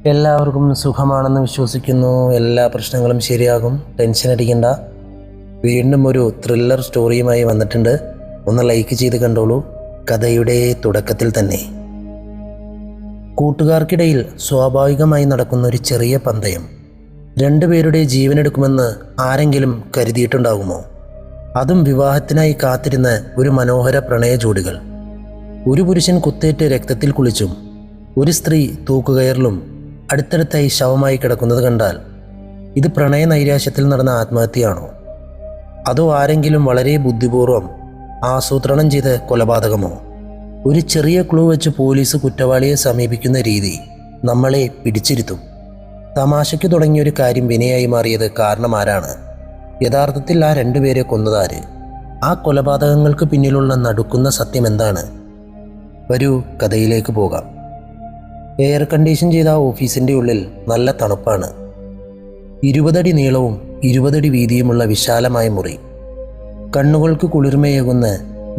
എല്ലാവർക്കും സുഖമാണെന്ന് വിശ്വസിക്കുന്നു. എല്ലാ പ്രശ്നങ്ങളും ശരിയാകും, ടെൻഷൻ അടിക്കണ്ട. വീണ്ടും ഒരു ത്രില്ലർ സ്റ്റോറിയുമായി വന്നിട്ടുണ്ട്. ഒന്ന് ലൈക്ക് ചെയ്ത് കണ്ടോളൂ. കഥയുടെ തുടക്കത്തിൽ തന്നെ കൂട്ടുകാർക്കിടയിൽ സ്വാഭാവികമായി നടക്കുന്ന ഒരു ചെറിയ പന്തയം രണ്ടുപേരുടെ ജീവനെടുക്കുമെന്ന് ആരെങ്കിലും കരുതിയിട്ടുണ്ടാകുമോ? അതും വിവാഹത്തിനായി കാത്തിരുന്ന ഒരു മനോഹര പ്രണയ ജോഡികൾ. ഒരു പുരുഷൻ കുത്തേറ്റ് രക്തത്തിൽ കുളിച്ചും ഒരു സ്ത്രീ തൂക്കുകയറിലും അടുത്തടുത്തായി ശവമായി കിടക്കുന്നത് കണ്ടാൽ ഇത് പ്രണയ നൈരാശ്യത്തിൽ നടന്ന ആത്മഹത്യയാണോ, അതോ ആരെങ്കിലും വളരെ ബുദ്ധിപൂർവം ആസൂത്രണം ചെയ്ത കൊലപാതകമോ? ഒരു ചെറിയ ക്ലൂ വെച്ച് പോലീസ് കുറ്റവാളിയെ സമീപിക്കുന്ന രീതി നമ്മളെ പിടിച്ചിരുത്തും. തമാശയ്ക്ക് തുടങ്ങിയൊരു കാര്യം വിനയായി മാറിയത് കാരണം ആരാണ്? യഥാർത്ഥത്തിൽ ആ രണ്ടുപേരെ കൊന്നതാര്? ആ കൊലപാതകങ്ങൾക്ക് പിന്നിലുള്ള നടുക്കുന്ന സത്യം എന്താണ്? വരൂ, കഥയിലേക്ക് പോകാം. എയർ കണ്ടീഷൻ ചെയ്ത ആ ഓഫീസിൻ്റെ ഉള്ളിൽ നല്ല തണുപ്പാണ്. 20 അടി നീളവും 20 അടി വീതിയുമുള്ള വിശാലമായ മുറി. കണ്ണുകൾക്ക് കുളിർമയേകുന്ന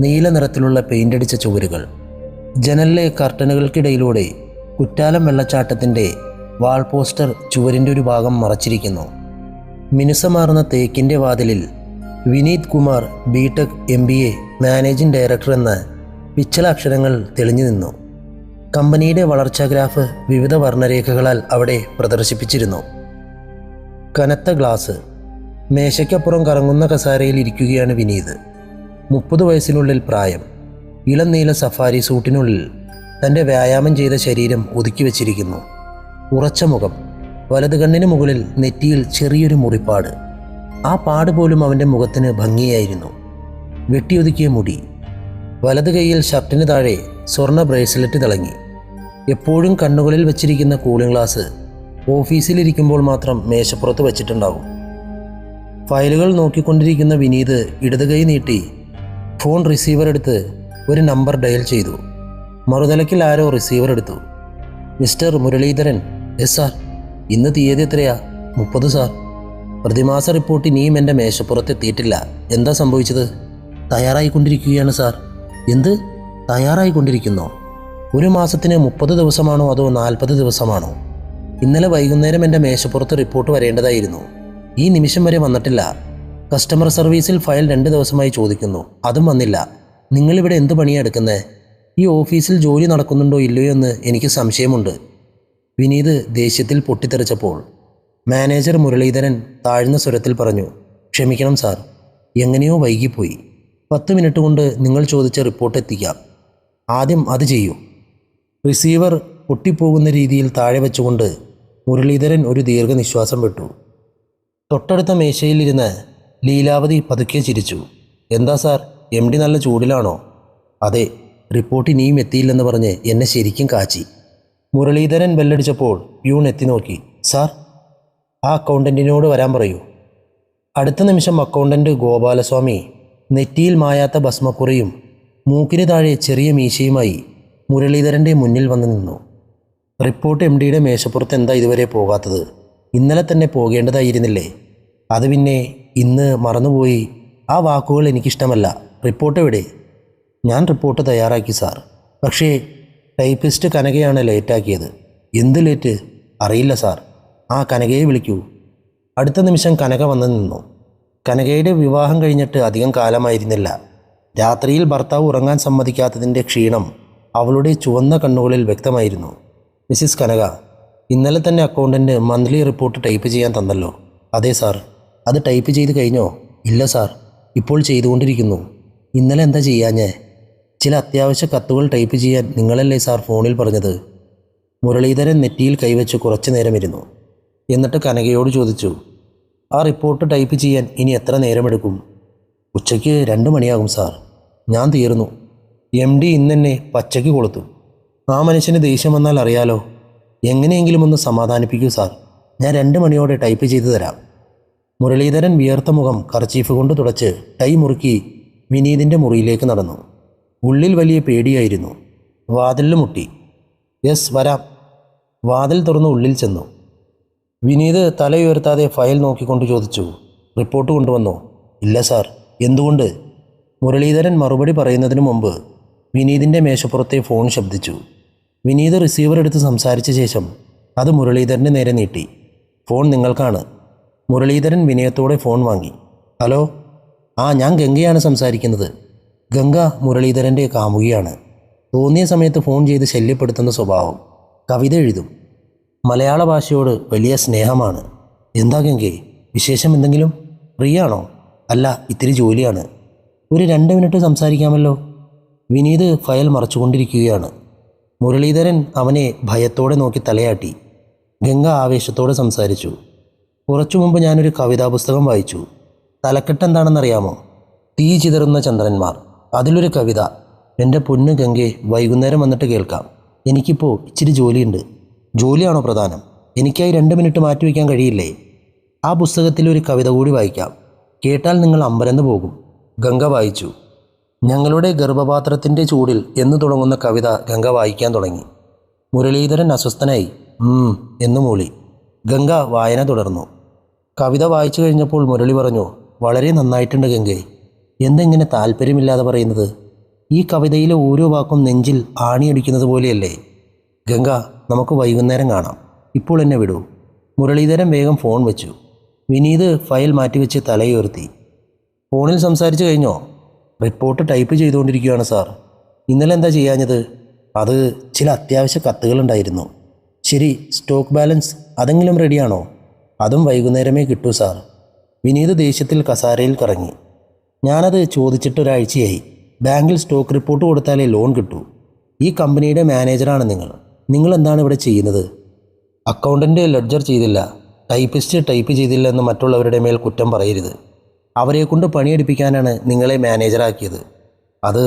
നീല നിറത്തിലുള്ള പെയിൻ്റടിച്ച ചുവരുകൾ. ജനലിലെ കർട്ടനുകൾക്കിടയിലൂടെ കുറ്റാലം വെള്ളച്ചാട്ടത്തിൻ്റെ വാൾ പോസ്റ്റർ ചുവരിൻ്റെ ഒരു ഭാഗം മറച്ചിരിക്കുന്നു. മിനുസമാർന്ന തേക്കിൻ്റെ വാതിലിൽ Vineeth Kumar BTech MBA managing director എന്ന പിച്ചള അക്ഷരങ്ങൾ തെളിഞ്ഞു നിന്നു. കമ്പനിയുടെ വളർച്ചാ ഗ്രാഫ് വിവിധ വർണ്ണരേഖകളാൽ അവിടെ പ്രദർശിപ്പിച്ചിരുന്നു. കനത്ത ഗ്ലാസ്. മേശയ്ക്കപ്പുറം കറങ്ങുന്ന കസാരയിൽ ഇരിക്കുകയാണ് വിനീത്. 30 വയസ്സിനുള്ളിൽ പ്രായം. ഇളം നീല സഫാരി സൂട്ടിനുള്ളിൽ തൻ്റെ വ്യായാമം ചെയ്ത ശരീരം ഒതുക്കി വച്ചിരിക്കുന്നു. ഉറച്ച മുഖം. വലത് കണ്ണിന് മുകളിൽ നെറ്റിയിൽ ചെറിയൊരു മുറിപ്പാട്. ആ പാട് പോലും അവൻ്റെ മുഖത്തിന് ഭംഗിയായിരുന്നു. വെട്ടിയൊതുക്കിയ മുടി. വലത് കൈയിൽ ഷർട്ടിന് താഴെ സ്വർണ്ണ ബ്രേസ്ലെറ്റ് തിളങ്ങി. എപ്പോഴും കണ്ണുകളിൽ വെച്ചിരിക്കുന്ന കൂളിംഗ് ഗ്ലാസ് ഓഫീസിലിരിക്കുമ്പോൾ മാത്രം മേശപ്പുറത്ത് വെച്ചിട്ടുണ്ടാകും. ഫയലുകൾ നോക്കിക്കൊണ്ടിരിക്കുന്ന വിനീത് ഇടത് കൈ നീട്ടി ഫോൺ റിസീവർ എടുത്ത് ഒരു നമ്പർ ഡയൽ ചെയ്തു. മറുതലയ്ക്കിൽ ആരോ റിസീവർ എടുത്തു. മിസ്റ്റർ മുരളീധരൻ. Yes sir. ഇന്ന് തീയതി എത്രയാ? 30 സാർ. പ്രതിമാസ റിപ്പോർട്ട് ഇനിയും എൻ്റെ മേശപ്പുറത്ത് എത്തിയിട്ടില്ല. എന്താ സംഭവിച്ചത്? തയ്യാറായിക്കൊണ്ടിരിക്കുകയാണ് സാർ. എന്ത് തയ്യാറായിക്കൊണ്ടിരിക്കുന്നോ? ഒരു മാസത്തിന് 30 ദിവസമാണോ അതോ 40 ദിവസമാണോ? ഇന്നലെ വൈകുന്നേരം എൻ്റെ മേശപ്പുറത്ത് റിപ്പോർട്ട് വരേണ്ടതായിരുന്നു. ഈ നിമിഷം വരെ വന്നിട്ടില്ല. കസ്റ്റമർ സർവീസിൽ ഫയൽ 2 ദിവസമായി ചോദിക്കുന്നു, അതും വന്നില്ല. നിങ്ങളിവിടെ എന്ത് പണിയാണ് എടുക്കുന്നത്? ഈ ഓഫീസിൽ ജോലി നടക്കുന്നുണ്ടോ ഇല്ലയോ എന്ന് എനിക്ക് സംശയമുണ്ട്. വിനീത് ദേഷ്യത്തിൽ പൊട്ടിത്തെറിച്ചപ്പോൾ മാനേജർ മുരളീധരൻ താഴ്ന്ന സ്വരത്തിൽ പറഞ്ഞു, ക്ഷമിക്കണം സാർ, എങ്ങനെയോ വൈകിപ്പോയി. 10 മിനിറ്റ് കൊണ്ട് നിങ്ങൾ ചോദിച്ച റിപ്പോർട്ട് എത്തിക്കാം. ആദ്യം അത് ചെയ്യൂ. റിസീവർ പൊട്ടിപ്പോകുന്ന രീതിയിൽ താഴെ വെച്ചുകൊണ്ട് മുരളീധരൻ ഒരു ദീർഘനിശ്വാസം വിട്ടു. തൊട്ടടുത്ത മേശയിലിരുന്ന് ലീലാവതി പതുക്കെ ചിരിച്ചു. എന്താ സാർ, MD നല്ല ചൂടിലാണോ? അതെ, റിപ്പോർട്ട് ഇനിയും എത്തിയില്ലെന്ന് പറഞ്ഞ് എന്നെ ശരിക്കും കാച്ചി. മുരളീധരൻ ബെല്ലടിച്ചപ്പോൾ പ്യൂൺ എത്തി നോക്കി. സാർ, ആ അക്കൗണ്ടൻറ്റിനോട് വരാൻ പറയൂ. അടുത്ത നിമിഷം അക്കൗണ്ടൻറ്റ് ഗോപാലസ്വാമി നെറ്റിയിൽ മായാത്ത ഭസ്മക്കുറിയും മൂക്കിന് താഴെ ചെറിയ മീശയുമായി മുരളീധരൻ്റെ മുന്നിൽ വന്നു നിന്നു. റിപ്പോർട്ട് MDയുടെ മേശപ്പുറത്ത് എന്താ ഇതുവരെ പോകാത്തത്? ഇന്നലെ തന്നെ പോകേണ്ടതായിരുന്നില്ലേ? അത് പിന്നെ ഇന്ന് മറന്നുപോയി. ആ വാക്കുകൾ എനിക്കിഷ്ടമല്ല. റിപ്പോർട്ട് എവിടെ? ഞാൻ റിപ്പോർട്ട് തയ്യാറാക്കി സാർ. പക്ഷേ ടൈപ്പിസ്റ്റ് കനകയാണ് ലേറ്റാക്കിയത്. എന്ത് ലേറ്റ്? അറിയില്ല സാർ. ആ കനകയെ വിളിക്കൂ. അടുത്ത നിമിഷം കനക വന്നു നിന്നു. കനകയുടെ വിവാഹം കഴിഞ്ഞിട്ട് അധികം കാലമായിരുന്നില്ല. രാത്രിയിൽ ഭർത്താവ് ഉറങ്ങാൻ സമ്മതിക്കാത്തതിൻ്റെ ക്ഷീണം അവളുടെ ചുവന്ന കണ്ണുകളിൽ വ്യക്തമായിരുന്നു. മിസ്സിസ് കനക, ഇന്നലെ തന്നെ അക്കൗണ്ടൻറ്റ് മന്ത്ലി റിപ്പോർട്ട് ടൈപ്പ് ചെയ്യാൻ തന്നല്ലോ. അതെ സാർ. അത് ടൈപ്പ് ചെയ്ത് കഴിഞ്ഞോ? ഇല്ല സാർ, ഇപ്പോൾ ചെയ്തുകൊണ്ടിരിക്കുന്നു. ഇന്നലെ എന്താ ചെയ്യാഞ്ഞേ? ചില അത്യാവശ്യ കത്തുകൾ ടൈപ്പ് ചെയ്യാൻ നിങ്ങളല്ലേ സാർ ഫോണിൽ പറഞ്ഞത്? മുരളീധരൻ നെറ്റിയിൽ കൈവച്ച് കുറച്ചു നേരം ഇരുന്നു. എന്നിട്ട് കനകയോട് ചോദിച്ചു, ആ റിപ്പോർട്ട് ടൈപ്പ് ചെയ്യാൻ ഇനി എത്ര നേരമെടുക്കും? ഉച്ചയ്ക്ക് 2 മണിയാകും സാർ. ഞാൻ തീർന്നു. MD ഇന്നെന്നെ പച്ചയ്ക്ക് കൊളുത്തു. ആ മനുഷ്യന് ദേഷ്യം വന്നാൽ അറിയാലോ. എങ്ങനെയെങ്കിലും ഒന്ന് സമാധാനിപ്പിക്കൂ സാർ. ഞാൻ 2 മണിയോടെ ടൈപ്പ് ചെയ്തു തരാം. മുരളീധരൻ വിയർത്ത മുഖം കർച്ചീഫ് കൊണ്ട് തുടച്ച് ടൈ മുറുക്കി വിനീതിൻ്റെ മുറിയിലേക്ക് നടന്നു. ഉള്ളിൽ വലിയ പേടിയായിരുന്നു. വാതിലിൽ മുട്ടി. യെസ്, വരാം. വാതിൽ തുറന്ന് ഉള്ളിൽ ചെന്നു. വിനീത് തലയുയർത്താതെ ഫയൽ നോക്കിക്കൊണ്ട് ചോദിച്ചു, റിപ്പോർട്ട് കൊണ്ടുവന്നോ? ഇല്ല സാർ. എന്തുകൊണ്ട്? മുരളീധരൻ മറുപടി പറയുന്നതിനു മുമ്പ് വിനീതിൻ്റെ മേശപ്പുറത്തെ ഫോൺ ശബ്ദിച്ചു. വിനീത് റിസീവർ എടുത്ത് സംസാരിച്ച ശേഷം അത് മുരളീധരൻ്റെ നേരെ നീട്ടി. ഫോൺ നിങ്ങൾക്കാണ്. മുരളീധരൻ വിനയത്തോടെ ഫോൺ വാങ്ങി. ഹലോ, ഞാൻ ഗംഗയാണ് സംസാരിക്കുന്നത്. ഗംഗ മുരളീധരൻ്റെ കാമുകിയാണ്. തോന്നിയ സമയത്ത് ഫോൺ ചെയ്ത് ശല്യപ്പെടുത്തുന്ന സ്വഭാവം. കവിത എഴുതും. മലയാള ഭാഷയോട് വലിയ സ്നേഹമാണ്. എന്താ ഗംഗേ, വിശേഷം എന്തെങ്കിലും? ഫ്രീയാണോ? അല്ല, ഇത്തിരി ജോലിയാണ്. ഒരു 2 മിനിറ്റ് സംസാരിക്കാമല്ലോ. വിനീത് ഫയൽ മറച്ചുകൊണ്ടിരിക്കുകയാണ്. മുരളീധരൻ അവനെ ഭയത്തോടെ നോക്കി തലയാട്ടി. ഗംഗ ആവേശത്തോടെ സംസാരിച്ചു. കുറച്ചു മുമ്പ് ഞാനൊരു കവിതാ പുസ്തകം വായിച്ചു. തലക്കെട്ട് എന്താണെന്നറിയാമോ? തീ ചിതറുന്ന ചന്ദ്രന്മാർ. അതിലൊരു കവിത. എൻ്റെ പൊന്നു ഗംഗെ, വൈകുന്നേരം വന്നിട്ട് കേൾക്കാം. എനിക്കിപ്പോൾ ഇച്ചിരി ജോലിയുണ്ട്. ജോലിയാണോ പ്രധാനം? എനിക്കായി 2 മിനിറ്റ് മാറ്റിവെക്കാൻ കഴിയില്ലേ? ആ പുസ്തകത്തിൽ ഒരു കവിത കൂടി വായിക്കാം. കേട്ടാൽ നിങ്ങൾ അമ്പരന്ന് പോകും. ഗംഗ വായിച്ചു. ഞങ്ങളുടെ ഗർഭപാത്രത്തിൻ്റെ ചൂടിൽ എന്ന് തുടങ്ങുന്ന കവിത ഗംഗ വായിക്കാൻ തുടങ്ങി. മുരളീധരൻ അസ്വസ്ഥനായി എന്ന് മൂളി. ഗംഗ വായന തുടർന്നു. കവിത വായിച്ചു കഴിഞ്ഞപ്പോൾ മുരളി പറഞ്ഞു, വളരെ നന്നായിട്ടുണ്ട് ഗംഗെ. എന്തെങ്ങനെ താല്പര്യമില്ലാതെ പറയുന്നത്? ഈ കവിതയിലെ ഓരോ വാക്കും നെഞ്ചിൽ ആണിയടിക്കുന്നത് പോലെയല്ലേ? ഗംഗ, നമുക്ക് വൈകുന്നേരം കാണാം. ഇപ്പോൾ എന്നെ വിടൂ. മുരളീധരൻ വേഗം ഫോൺ വെച്ചു. വിനീത് ഫയൽ മാറ്റിവെച്ച് തലയുയർത്തി. ഫോണിൽ സംസാരിച്ചു കഴിഞ്ഞോ? റിപ്പോർട്ട് ടൈപ്പ് ചെയ്തുകൊണ്ടിരിക്കുകയാണ് സാർ. ഇന്നലെ എന്താ ചെയ്യാഞ്ഞത്? അത് ചില അത്യാവശ്യ കത്തുകളുണ്ടായിരുന്നു. ശരി, സ്റ്റോക്ക് ബാലൻസ് അതെങ്കിലും റെഡിയാണോ? അതും വൈകുന്നേരമേ കിട്ടൂ സാർ. വിനീത് ദേഷ്യത്തിൽ കസാരയിൽ കറങ്ങി. ഞാനത് ചോദിച്ചിട്ടൊരാഴ്ചയായി. ബാങ്കിൽ സ്റ്റോക്ക് റിപ്പോർട്ട് കൊടുത്താലേ ലോൺ കിട്ടൂ. ഈ കമ്പനിയുടെ മാനേജറാണ് നിങ്ങൾ എന്താണ് ഇവിടെ ചെയ്യുന്നത്? അക്കൗണ്ടൻ്റ് ലെഡ്ജർ ചെയ്തില്ല, ടൈപ്പിസ്റ്റ് ടൈപ്പ് ചെയ്തില്ല എന്ന് മറ്റുള്ളവരുടെ മേൽ കുറ്റം പറയരുത്. അവരെക്കൊണ്ട് പണിയെടുപ്പിക്കാനാണ് നിങ്ങളെ മാനേജറാക്കിയത്. അത്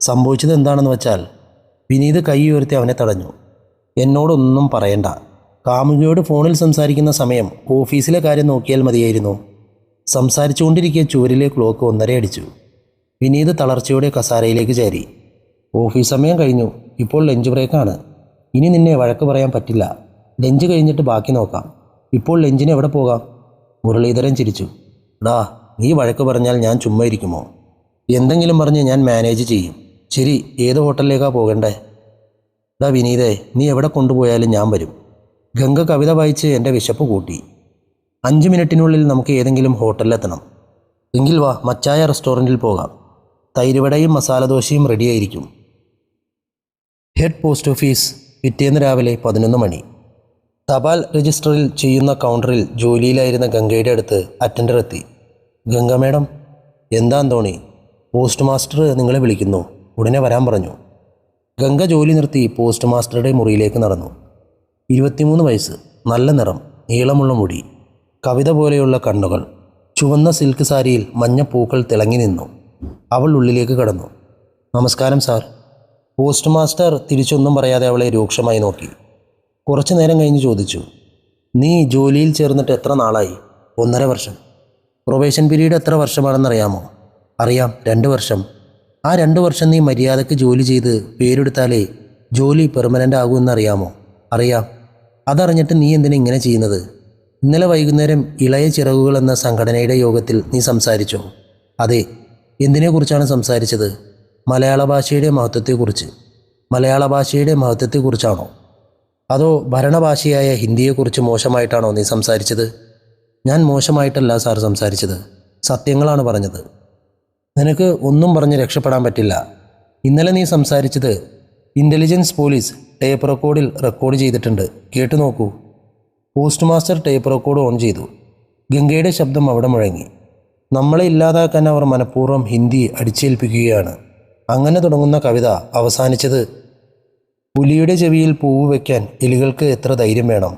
സംഭവിച്ചത് എന്താണെന്ന് വെച്ചാൽ. വിനീത് കൈ ഉയർത്തി അവനെ തടഞ്ഞു. എന്നോടൊന്നും പറയണ്ട. കാമുകിയോട് ഫോണിൽ സംസാരിക്കുന്ന സമയം ഓഫീസിലെ കാര്യം നോക്കിയാൽ മതിയായിരുന്നു. സംസാരിച്ചുകൊണ്ടിരിക്കെ ചുവരിലെ ക്ലോക്ക് 1:30 അടിച്ചു. വിനീത് തളർച്ചയോടെ കസാരയിലേക്ക് ചാരി. ഓഫീസ് സമയം കഴിഞ്ഞു. ഇപ്പോൾ ലഞ്ച് ബ്രേക്കാണ്. ഇനി നിന്നെ വഴക്ക് പറയാൻ പറ്റില്ല. ലഞ്ച് കഴിഞ്ഞിട്ട് ബാക്കി നോക്കാം. ഇപ്പോൾ ലഞ്ചിന് എവിടെ പോകാം? മുരളീധരൻ ചിരിച്ചു. നീ വഴക്ക് പറഞ്ഞാൽ ഞാൻ ചുമ്മാ ഇരിക്കുമോ? എന്തെങ്കിലും പറഞ്ഞ് ഞാൻ മാനേജ് ചെയ്യും. ശരി, ഏത് ഹോട്ടലിലേക്കാണ് പോകണ്ടേ? വിനീതേ, നീ എവിടെ കൊണ്ടുപോയാലും ഞാൻ വരും. ഗംഗ കവിത വായിച്ച് എൻ്റെ വിശപ്പ് കൂട്ടി. 5 മിനിറ്റിനുള്ളിൽ നമുക്ക് ഏതെങ്കിലും ഹോട്ടലിലെത്തണം. എങ്കിൽ വാ, മച്ചായ റെസ്റ്റോറൻറ്റിൽ പോകാം. തൈരുവടയും മസാലദോശയും റെഡിയായിരിക്കും. Head post office. പിറ്റേന്ന് രാവിലെ 11 മണി. തപാൽ രജിസ്റ്ററിൽ ചെയ്യുന്ന കൗണ്ടറിൽ ജോലിയിലായിരുന്ന ഗംഗയുടെ അടുത്ത് അറ്റൻഡർ എത്തി. ഗംഗ മേഡം. എന്താ അന്തോണി? പോസ്റ്റ് മാസ്റ്റർ നിങ്ങളെ വിളിക്കുന്നു, ഉടനെ വരാൻ പറഞ്ഞു. ഗംഗ ജോലി നിർത്തി പോസ്റ്റ് മാസ്റ്ററുടെ മുറിയിലേക്ക് നടന്നു. 23 വയസ്സ്, നല്ല നിറം, നീളമുള്ള മുടി, കവിത പോലെയുള്ള കണ്ണുകൾ. ചുവന്ന സിൽക്ക് സാരിയിൽ മഞ്ഞ പൂക്കൾ തിളങ്ങി നിന്നു. അവൾ ഉള്ളിലേക്ക് കടന്നു. നമസ്കാരം സാർ. പോസ്റ്റ് മാസ്റ്റർ തിരിച്ചൊന്നും പറയാതെ അവളെ രൂക്ഷമായി നോക്കി. കുറച്ചു നേരം കഴിഞ്ഞ് ചോദിച്ചു, നീ ജോലിയിൽ ചേർന്നിട്ട് എത്ര നാളായി? 1.5 വർഷം. പ്രൊബേഷൻ പീരീഡ് എത്ര വർഷമാണെന്നറിയാമോ? അറിയാം, 2 വർഷം. ആ 2 വർഷം നീ മര്യാദയ്ക്ക് ജോലി ചെയ്ത് പേരെടുത്താലേ ജോലി പെർമനൻ്റ് ആകുമെന്നറിയാമോ? അറിയാം. അതറിഞ്ഞിട്ട് നീ എന്തിനാ ഇങ്ങനെ ചെയ്യുന്നത്? ഇന്നലെ വൈകുന്നേരം ഇളയ ചിറകുകൾ എന്ന സംഘടനയുടെ യോഗത്തിൽ നീ സംസാരിച്ചോ? അതെ. എന്തിനെക്കുറിച്ചാണ് സംസാരിച്ചത്? മലയാള ഭാഷയുടെ മഹത്വത്തെക്കുറിച്ച്. മലയാള ഭാഷയുടെ മഹത്വത്തെക്കുറിച്ചാണോ? അതോ ഭരണഭാഷയായ ഹിന്ദിയെക്കുറിച്ച് മോശമായിട്ടാണോ നീ സംസാരിച്ചത്? ഞാൻ മോശമായിട്ടല്ല സാർ സംസാരിച്ചത്, സത്യങ്ങളാണ് പറഞ്ഞത്. നിനക്ക് ഒന്നും പറഞ്ഞ് രക്ഷപ്പെടാൻ പറ്റില്ല. ഇന്നലെ നീ സംസാരിച്ചത് ഇൻ്റലിജൻസ് പോലീസ് ടേപ്പ് റെക്കോർഡ് ചെയ്തിട്ടുണ്ട്, കേട്ടു നോക്കൂ. Post master tape record on ചെയ്തു. ഗംഗയുടെ ശബ്ദം അവിടെ മുഴങ്ങി. നമ്മളെ ഇല്ലാതാക്കാൻ അവർ മനഃപൂർവ്വം ഹിന്ദി അടിച്ചേൽപ്പിക്കുകയാണ്. അങ്ങനെ തുടങ്ങുന്ന കവിത അവസാനിച്ചത്, പുലിയുടെ ചെവിയിൽ പൂവ് വയ്ക്കാൻ എലികൾക്ക് എത്ര ധൈര്യം വേണം.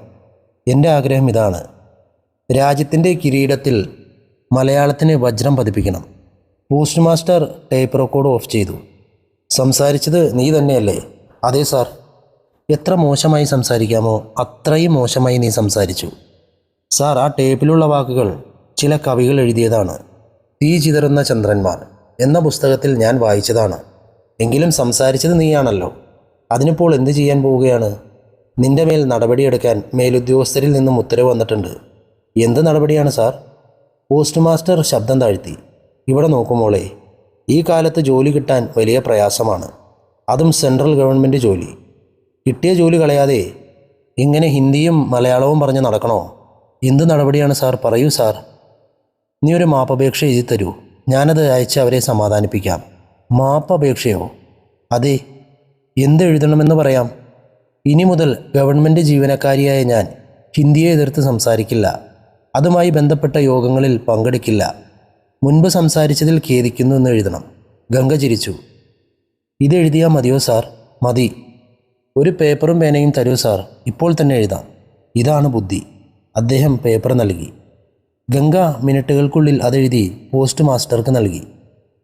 എൻ്റെ ആഗ്രഹം ഇതാണ്. രാജ്യത്തിൻ്റെ കിരീടത്തിൽ മലയാളത്തിന് വജ്രം പതിപ്പിക്കണം. Post master tape record off ചെയ്തു. സംസാരിച്ചത് നീ തന്നെയല്ലേ? അതെ സാർ. എത്ര മോശമായി സംസാരിക്കാമോ അത്രയും മോശമായി നീ സംസാരിച്ചു. സാർ, ആ ടേപ്പിലുള്ള വാക്കുകൾ ചില കവികൾ എഴുതിയതാണ്. തീ ചിതറുന്ന ചന്ദ്രന്മാർ എന്ന പുസ്തകത്തിൽ ഞാൻ വായിച്ചതാണ്. എങ്കിലും സംസാരിച്ചത് നീയാണല്ലോ. അതിനിപ്പോൾ എന്ത് ചെയ്യാൻ പോവുകയാണ്? നിന്റെ മേൽ നടപടിയെടുക്കാൻ മേലുദ്യോഗസ്ഥരിൽ നിന്നും ഉത്തരവ് വന്നിട്ടുണ്ട്. എന്ത് നടപടിയാണ് സാർ? പോസ്റ്റ് മാസ്റ്റർ ശബ്ദം താഴ്ത്തി. ഇവിടെ നോക്കുമോളെ, ഈ കാലത്ത് ജോലി കിട്ടാൻ വലിയ പ്രയാസമാണ്. അതും സെൻട്രൽ ഗവൺമെൻറ് ജോലി. കിട്ടിയ ജോലി കളയാതെ ഇങ്ങനെ ഹിന്ദിയും മലയാളവും പറഞ്ഞ് നടക്കണോ? എന്ത് നടപടിയാണ് സാർ? പറയൂ സാർ. നീ ഒരു മാപ്പപേക്ഷ എഴുതി തരൂ, ഞാനത് അയച്ച് അവരെ സമാധാനിപ്പിക്കാം. മാപ്പപേക്ഷയോ? അതെ. എന്ത് എഴുതണമെന്ന് പറയാം. ഇനി മുതൽ ഗവൺമെൻറ് ജീവനക്കാരിയായ ഞാൻ ഹിന്ദിയെ എതിർത്ത് സംസാരിക്കില്ല. അതുമായി ബന്ധപ്പെട്ട യോഗങ്ങളിൽ പങ്കെടുക്കില്ല. മുൻപ് സംസാരിച്ചതിൽ ഖേദിക്കുന്നു എന്ന് എഴുതണം. ഗംഗ ചിരിച്ചു. ഇതെഴുതിയാൽ മതിയോ സാർ? മതി. ഒരു പേപ്പറും പേനയും തരൂ സാർ, ഇപ്പോൾ തന്നെ എഴുതാം. ഇതാണ് ബുദ്ധി. അദ്ദേഹം പേപ്പർ നൽകി. ഗംഗ മിനിറ്റുകൾക്കുള്ളിൽ അതെഴുതി പോസ്റ്റ് മാസ്റ്റർക്ക് നൽകി.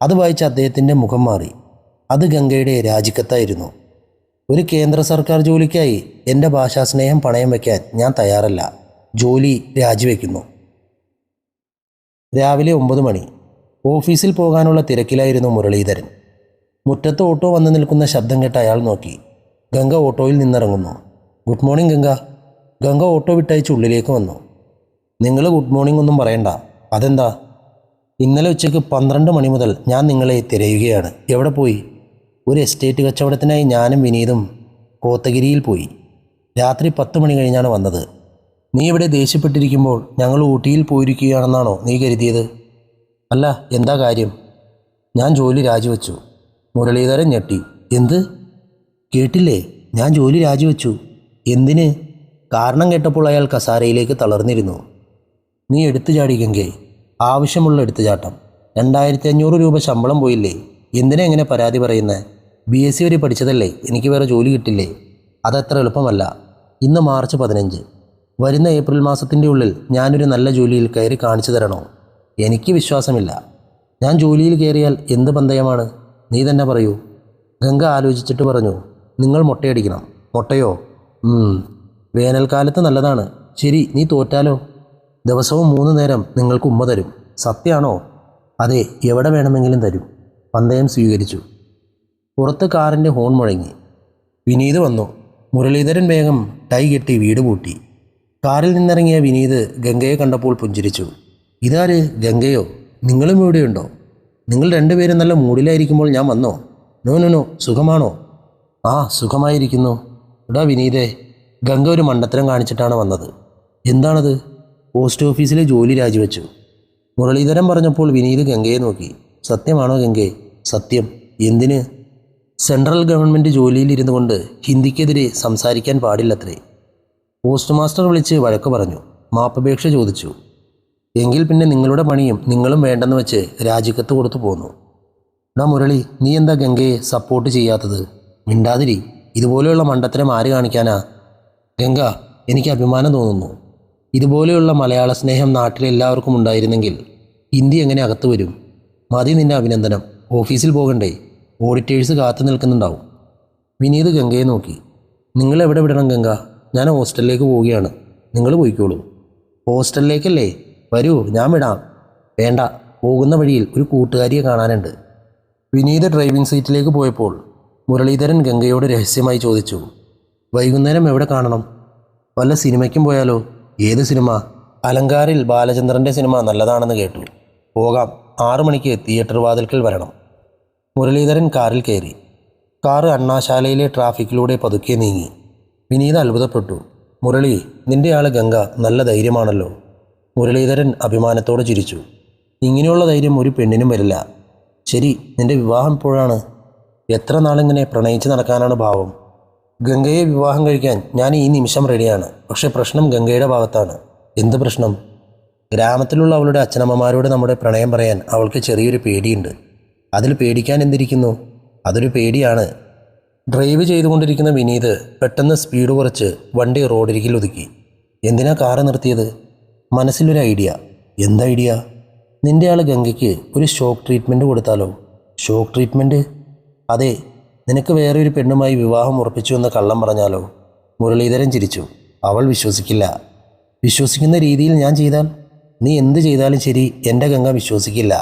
അത് വായിച്ച് അദ്ദേഹത്തിൻ്റെ മുഖം മാറി. അത് ഗംഗയുടെ രാജിക്കത്തായിരുന്നു. ഒരു കേന്ദ്ര സർക്കാർ ജോലിക്കായി എൻ്റെ ഭാഷാസ്നേഹം പണയം വയ്ക്കാൻ ഞാൻ തയ്യാറല്ല. ജോലി രാജിവെക്കുന്നു. രാവിലെ 9 മണി. ഓഫീസിൽ പോകാനുള്ള തിരക്കിലായിരുന്നു മുരളീധരൻ. മുറ്റത്ത് ഓട്ടോ വന്നു നിൽക്കുന്ന ശബ്ദം കേട്ട് അയാൾ നോക്കി. ഗംഗ ഓട്ടോയിൽ നിന്നിറങ്ങുന്നു. Good morning Ganga. Ganga auto വിട്ടയച്ച് ഉള്ളിലേക്ക് വന്നു. നിങ്ങൾ ഗുഡ് മോർണിംഗ് ഒന്നും പറയണ്ട. അതെന്താ? ഇന്നലെ ഉച്ചയ്ക്ക് 12 മണി മുതൽ ഞാൻ നിങ്ങളെ തിരയുകയാണ്. എവിടെ പോയി? ഒരു എസ്റ്റേറ്റ് കച്ചവടത്തിനായി ഞാനും വിനീതും കോത്തഗിരിയിൽ പോയി. രാത്രി 10 മണി കഴിഞ്ഞാണ് വന്നത്. നീ ഇവിടെ ദേഷ്യപ്പെട്ടിരിക്കുമ്പോൾ ഞങ്ങൾ ഊട്ടിയിൽ പോയിരിക്കുകയാണെന്നാണോ നീ കരുതിയത്? അല്ല, എന്താ കാര്യം? ഞാൻ ജോലി രാജിവെച്ചു. മുരളീധരൻ ഞെട്ടി. എന്ത്? കേട്ടില്ലേ? ഞാൻ ജോലി രാജിവെച്ചു. എന്തിന്? കാരണം കേട്ടപ്പോൾ അയാൾ കസാരയിലേക്ക് തളർന്നിരുന്നു. നീ എടുത്തു ചാടി ഗംഗേ. ആവശ്യമുള്ള എടുത്തുചാട്ടം. 2500 രൂപ ശമ്പളം പോയില്ലേ? എന്തിനാ എങ്ങനെ പരാതി പറയുന്നത്? BSc വരെ പഠിച്ചതല്ലേ, എനിക്ക് വേറെ ജോലി കിട്ടില്ലേ? അതത്ര എളുപ്പമല്ല. ഇന്ന് മാർച്ച് 15. വരുന്ന ഏപ്രിൽ മാസത്തിൻ്റെ ഉള്ളിൽ ഞാനൊരു നല്ല ജോലിയിൽ കയറി കാണിച്ചു തരണോ? എനിക്ക് വിശ്വാസമില്ല. ഞാൻ ജോലിയിൽ കയറിയാൽ എന്ത് പന്തയമാണ്? നീ തന്നെ പറയൂ. ഗംഗ ആലോചിച്ചിട്ട് പറഞ്ഞു. നിങ്ങൾ മുട്ടയടിക്കണം. മുട്ടയോ? വേനൽക്കാലത്ത് നല്ലതാണ്. ശരി, നീ തോറ്റാലോ? ദിവസവും 3 നേരം നിങ്ങൾക്ക് ഉമ്മ തരും. സത്യമാണോ? അതെ, എവിടെ വേണമെങ്കിലും തരും. പന്തയം സ്വീകരിച്ചു. പുറത്ത് കാറിൻ്റെ ഹോൺ മുഴങ്ങി. വിനീത് വന്നു. മുരളീധരൻ വേഗം ടൈ കെട്ടി വീട് പൂട്ടി. കാറിൽ നിന്നിറങ്ങിയ വിനീത് ഗംഗയെ കണ്ടപ്പോൾ പുഞ്ചിരിച്ചു. ഇതാര്? ഗംഗയോ? നിങ്ങളും ഇവിടെയുണ്ടോ? നിങ്ങൾ രണ്ടുപേരും നല്ല മൂഡിലായിരിക്കുമ്പോൾ ഞാൻ വന്നോ? നോ, സുഖമാണോ? ആ, സുഖമായിരിക്കുന്നു. എടാ വിനീതേ, ഗംഗ ഒരു മണ്ടത്തരം കാണിച്ചിട്ടാണ് വന്നത്. എന്താണത്? പോസ്റ്റ് ഓഫീസിലെ ജോലി രാജിവെച്ചു. മുരളീധരൻ പറഞ്ഞപ്പോൾ വിനീത് ഗംഗയെ നോക്കി. സത്യമാണോ ഗംഗേ? സത്യം. എന്തിന്? സെൻട്രൽ ഗവൺമെൻറ് ജോലിയിലിരുന്നു കൊണ്ട് ഹിന്ദിക്കെതിരെ സംസാരിക്കാൻ പാടില്ലത്രേ. പോസ്റ്റ് മാസ്റ്റർ വിളിച്ച് വഴക്ക് പറഞ്ഞു. മാപ്പപേക്ഷ ചോദിച്ചു. എങ്കിൽ പിന്നെ നിങ്ങളുടെ പണിയും നിങ്ങളും വേണ്ടെന്ന് വെച്ച് രാജിക്കത്ത് കൊടുത്തു പോന്നു. എടാ മുരളി, നീ എന്താ ഗംഗയെ സപ്പോർട്ട് ചെയ്യാത്തത്? മിണ്ടാതിരി. ഇതുപോലെയുള്ള മണ്ടത്തരം ആര് കാണിക്കാനാ? ഗംഗ, എനിക്ക് അഭിമാനം തോന്നുന്നു. ഇതുപോലെയുള്ള മലയാള സ്നേഹം നാട്ടിലെല്ലാവർക്കും ഉണ്ടായിരുന്നെങ്കിൽ ഹിന്ദി എങ്ങനെ അകത്ത് വരും? മതി നിന്റെ അഭിനന്ദനം. ഓഫീസിൽ പോകണ്ടേ? ഓഡിറ്റേഴ്സ് കാത്തു നിൽക്കുന്നുണ്ടാവും. വിനീത് ഗംഗയെ നോക്കി. നിങ്ങൾ എവിടെ വിടണം ഗംഗ? ഞാൻ ഹോസ്റ്റലിലേക്ക് പോവുകയാണ്. നിങ്ങൾ പോയിക്കോളൂ. ഹോസ്റ്റലിലേക്കല്ലേ? വരൂ, ഞാൻ വിടാം. വേണ്ട, പോകുന്ന വഴിയിൽ ഒരു കൂട്ടുകാരിയെ കാണാനുണ്ട്. വിനീത് ഡ്രൈവിംഗ് സീറ്റിലേക്ക് പോയപ്പോൾ മുരളീധരൻ ഗംഗയോട് രഹസ്യമായി ചോദിച്ചു. വൈകുന്നേരം എവിടെ കാണണം? വല്ല സിനിമയ്ക്കും പോയാലോ? ഏത് സിനിമ? അലങ്കാരിൽ ബാലചന്ദ്രൻ്റെ സിനിമ നല്ലതാണെന്ന് കേട്ടു. പോകാം. 6 മണിക്ക് തിയേറ്റർ വാതിൽക്കൽ വരണം. മുരളീധരൻ കാറിൽ കയറി. കാറ് അണ്ണാശാലയിലെ ട്രാഫിക്കിലൂടെ പതുക്കെ നീങ്ങി. വിനീത് അത്ഭുതപ്പെട്ടു. മുരളി, നിന്റെ ആള് ഗംഗ നല്ല ധൈര്യമാണല്ലോ. മുരളീധരൻ അഭിമാനത്തോടെ ചിരിച്ചു. ഇങ്ങനെയുള്ള ധൈര്യം ഒരു പെണ്ണിനും വരില്ല. ശരി, നിന്റെ വിവാഹം എപ്പോഴാണ്? എത്ര നാളിങ്ങനെ പ്രണയിച്ച് നടക്കാനാണ് ഭാവം? ഗംഗയെ വിവാഹം കഴിക്കാൻ ഞാൻ ഈ നിമിഷം റെഡിയാണ്. പക്ഷേ പ്രശ്നം ഗംഗയുടെ ഭാഗത്താണ്. എന്ത് പ്രശ്നം? ഗ്രാമത്തിലുള്ള അവളുടെ അച്ഛനമ്മമാരോട് നമ്മുടെ പ്രണയം പറയാൻ അവൾക്ക് ചെറിയൊരു പേടിയുണ്ട്. അതിൽ പേടിക്കാൻ എന്തിരിക്കുന്നു? അതൊരു പേടിയാണ്. ഡ്രൈവ് ചെയ്തുകൊണ്ടിരിക്കുന്ന വിനീത് പെട്ടെന്ന് സ്പീഡ് കുറച്ച് വണ്ടി റോഡരികിൽ ഒതുക്കി. എന്തിനാ കാറ് നിർത്തിയത്? മനസ്സിലൊരു ഐഡിയ. എന്ത് ഐഡിയ? നിന്റെ ആൾ ഗംഗയ്ക്ക് ഒരു ഷോക്ക് ട്രീറ്റ്മെൻറ്റ് കൊടുത്താലോ? Shock treatment? അതെ, നിനക്ക് വേറെ ഒരു പെണ്ണുമായി വിവാഹം ഉറപ്പിച്ചു എന്ന് കള്ളം പറഞ്ഞാലോ? മുരളീധരൻ ചിരിച്ചു. അവൾ വിശ്വസിക്കില്ല. വിശ്വസിക്കുന്ന രീതിയിൽ ഞാൻ ചെയ്താൽ? നീ എന്ത് ചെയ്താലും ശരി, എൻ്റെ ഗംഗ വിശ്വസിക്കില്ല.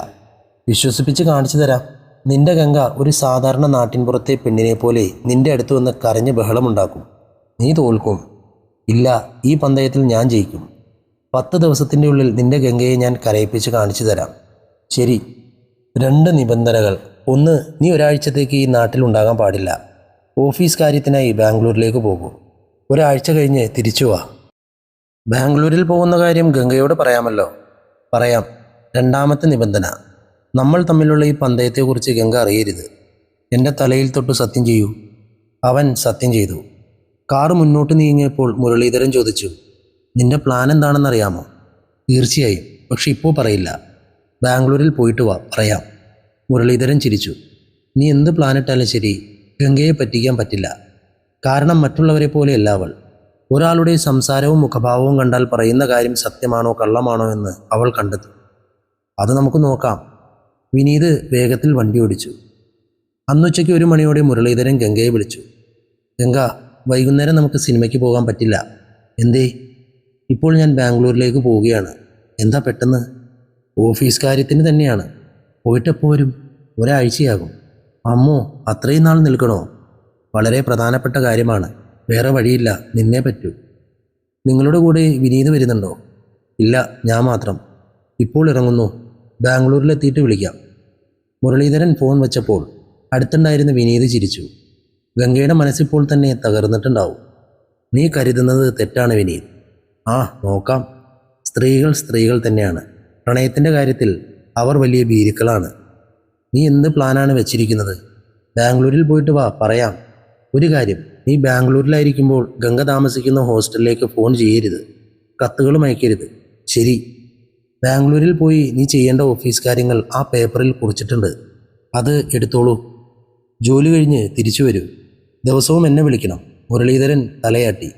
വിശ്വസിപ്പിച്ച് കാണിച്ചു തരാം. നിന്റെ ഗംഗ ഒരു സാധാരണ നാട്ടിൻപുറത്തെ പെണ്ണിനെ പോലെ നിന്റെ അടുത്ത് വന്ന് കരഞ്ഞ് ബഹളമുണ്ടാക്കും. നീ തോൽക്കും. ഇല്ല, ഈ പന്തയത്തിൽ ഞാൻ ജയിക്കും. 10 ദിവസത്തിൻ്റെ ഉള്ളിൽ നിന്റെ ഗംഗയെ ഞാൻ കരയിപ്പിച്ച് കാണിച്ചു തരാം. ശരി. 2 നിബന്ധനകൾ. ഒന്ന്, നീ ഒരാഴ്ചത്തേക്ക് ഈ നാട്ടിൽ ഉണ്ടാകാൻ പാടില്ല. ഓഫീസ് കാര്യത്തിനായി ബാംഗ്ലൂരിലേക്ക് പോകൂ. ഒരാഴ്ച കഴിഞ്ഞ് തിരിച്ചു വാ. ബാംഗ്ലൂരിൽ പോകുന്ന കാര്യം ഗംഗയോട് പറയാമല്ലോ? പറയാം. രണ്ടാമത്തെ നിബന്ധന, നമ്മൾ തമ്മിലുള്ള ഈ പന്തയത്തെക്കുറിച്ച് ഗംഗ അറിയരുത്. എൻ്റെ തലയിൽ തൊട്ട് സത്യം ചെയ്യൂ. അവൻ സത്യം ചെയ്തു. കാറ് മുന്നോട്ട് നീങ്ങിയപ്പോൾ മുരളീധരൻ ചോദിച്ചു, നിന്റെ പ്ലാൻ എന്താണെന്നറിയാമോ? തീർച്ചയായും, പക്ഷെ ഇപ്പോൾ പറയില്ല. ബാംഗ്ലൂരിൽ പോയിട്ട് വാ, പറയാം. മുരളീധരൻ ചിരിച്ചു. നീ എന്ത് പ്ലാനിട്ടാലും ശരി, ഗംഗയെ പറ്റിക്കാൻ പറ്റില്ല. കാരണം മറ്റുള്ളവരെ പോലെയല്ല അവൾ. ഒരാളുടെ സംസാരവും മുഖഭാവവും കണ്ടാൽ പറയുന്ന കാര്യം സത്യമാണോ കള്ളമാണോ എന്ന് അവൾ കണ്ടെത്തും. അത് നമുക്ക് നോക്കാം. വിനീത് വേഗത്തിൽ വണ്ടി ഓടിച്ചു. അന്നുച്ചയ്ക്ക് 1 മണിയോടെ മുരളീധരൻ ഗംഗയെ വിളിച്ചു. ഗംഗ, വൈകുന്നേരം നമുക്ക് സിനിമയ്ക്ക് പോകാൻ പറ്റില്ല. എന്തേ? ഇപ്പോൾ ഞാൻ ബാംഗ്ലൂരിലേക്ക് പോവുകയാണ്. എന്താ പെട്ടെന്ന്? ഓഫീസ് കാര്യത്തിന് തന്നെയാണ്. പോയിട്ടെപ്പോൾ വരും? ഒരാഴ്ചയാകും. അമ്മോ, അത്രയും നാൾ നിൽക്കണോ? വളരെ പ്രധാനപ്പെട്ട കാര്യമാണ്. വേറെ വഴിയില്ല, നിന്നേ പറ്റൂ. നിങ്ങളുടെ കൂടെ വിനീത് വരുന്നുണ്ടോ? ഇല്ല, ഞാൻ മാത്രം. ഇപ്പോൾ ഇറങ്ങുന്നു. ബാംഗ്ലൂരിലെത്തിയിട്ട് വിളിക്കാം. മുരളീധരൻ ഫോൺ വെച്ചപ്പോൾ അടുത്തുണ്ടായിരുന്ന വിനീത് ചിരിച്ചു. ഗംഗയുടെ മനസ്സിപ്പോൾ തന്നെ തകർന്നിട്ടുണ്ടാവും. നീ കരുതുന്നത് തെറ്റാണ് വിനീത്. ആ, നോക്കാം. സ്ത്രീകൾ സ്ത്രീകൾ തന്നെയാണ്. പ്രണയത്തിൻ്റെ കാര്യത്തിൽ അവർ വലിയ ഭീരുക്കളാണ്. നീ എന്ത് പ്ലാനാണ് വെച്ചിരിക്കുന്നത്? ബാംഗ്ലൂരിൽ പോയിട്ട് വാ, പറയാം. ഒരു കാര്യം, നീ ബാംഗ്ലൂരിലായിരിക്കുമ്പോൾ ഗംഗ താമസിക്കുന്ന ഹോസ്റ്റലിലേക്ക് ഫോൺ ചെയ്യരുത്. കത്തുകളും അയക്കരുത്. ശരി? ബാംഗ്ലൂരിൽ പോയി നീ ചെയ്യേണ്ട ഓഫീസ് കാര്യങ്ങൾ ആ പേപ്പറിൽ കുറിച്ചിട്ടുണ്ട്. അത് എടുത്തോളൂ. ജോലി കഴിഞ്ഞ് തിരിച്ചു വരൂ. ദിവസവും എന്നെ വിളിക്കണം. മുരളീധരൻ തലയാട്ടി.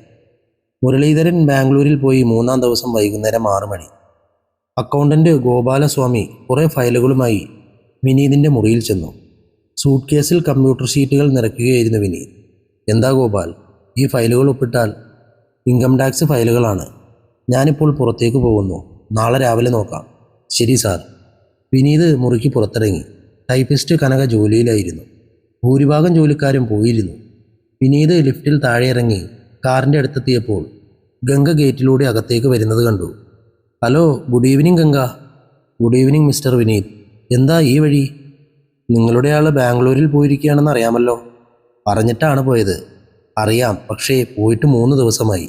മുരളീധരൻ ബാംഗ്ലൂരിൽ പോയി 3-ാം ദിവസം വൈകുന്നേരം 6 മണി. അക്കൗണ്ടന്റ് ഗോപാലസ്വാമി കുറേ ഫയലുകളുമായി വിനീതിൻ്റെ മുറിയിൽ ചെന്നു. സൂട്ട് കേസിൽ കമ്പ്യൂട്ടർ ഷീറ്റുകൾ നിറയ്ക്കുകയായിരുന്നു വിനീത്. എന്താ ഗോപാൽ, ഈ ഫയലുകൾ ഒപ്പിട്ടാൽ? Income tax ഫയലുകളാണ്. ഞാനിപ്പോൾ പുറത്തേക്ക് പോകുന്നു. നാളെ രാവിലെ നോക്കാം. ശരി സാർ. വിനീത് മുറിക്ക് പുറത്തിറങ്ങി. ടൈപ്പിസ്റ്റ് കനക ജോലിയിലായിരുന്നു. ഭൂരിഭാഗം ജോലിക്കാരും പോയിരുന്നു. വിനീത് ലിഫ്റ്റിൽ താഴെ ഇറങ്ങി കാറിൻ്റെ അടുത്തെത്തിയപ്പോൾ ഗംഗ ഗേറ്റിലൂടെ അകത്തേക്ക് വരുന്നത് കണ്ടു. Hello, good evening Ganga. Good evening mister Vineeth. എന്താ ഈ വഴി? നിങ്ങളുടെ ആൾ ബാംഗ്ലൂരിൽ പോയിരിക്കുകയാണെന്ന് അറിയാമല്ലോ. പറഞ്ഞിട്ടാണ് പോയത്. അറിയാം, പക്ഷേ പോയിട്ട് 3 ദിവസമായി.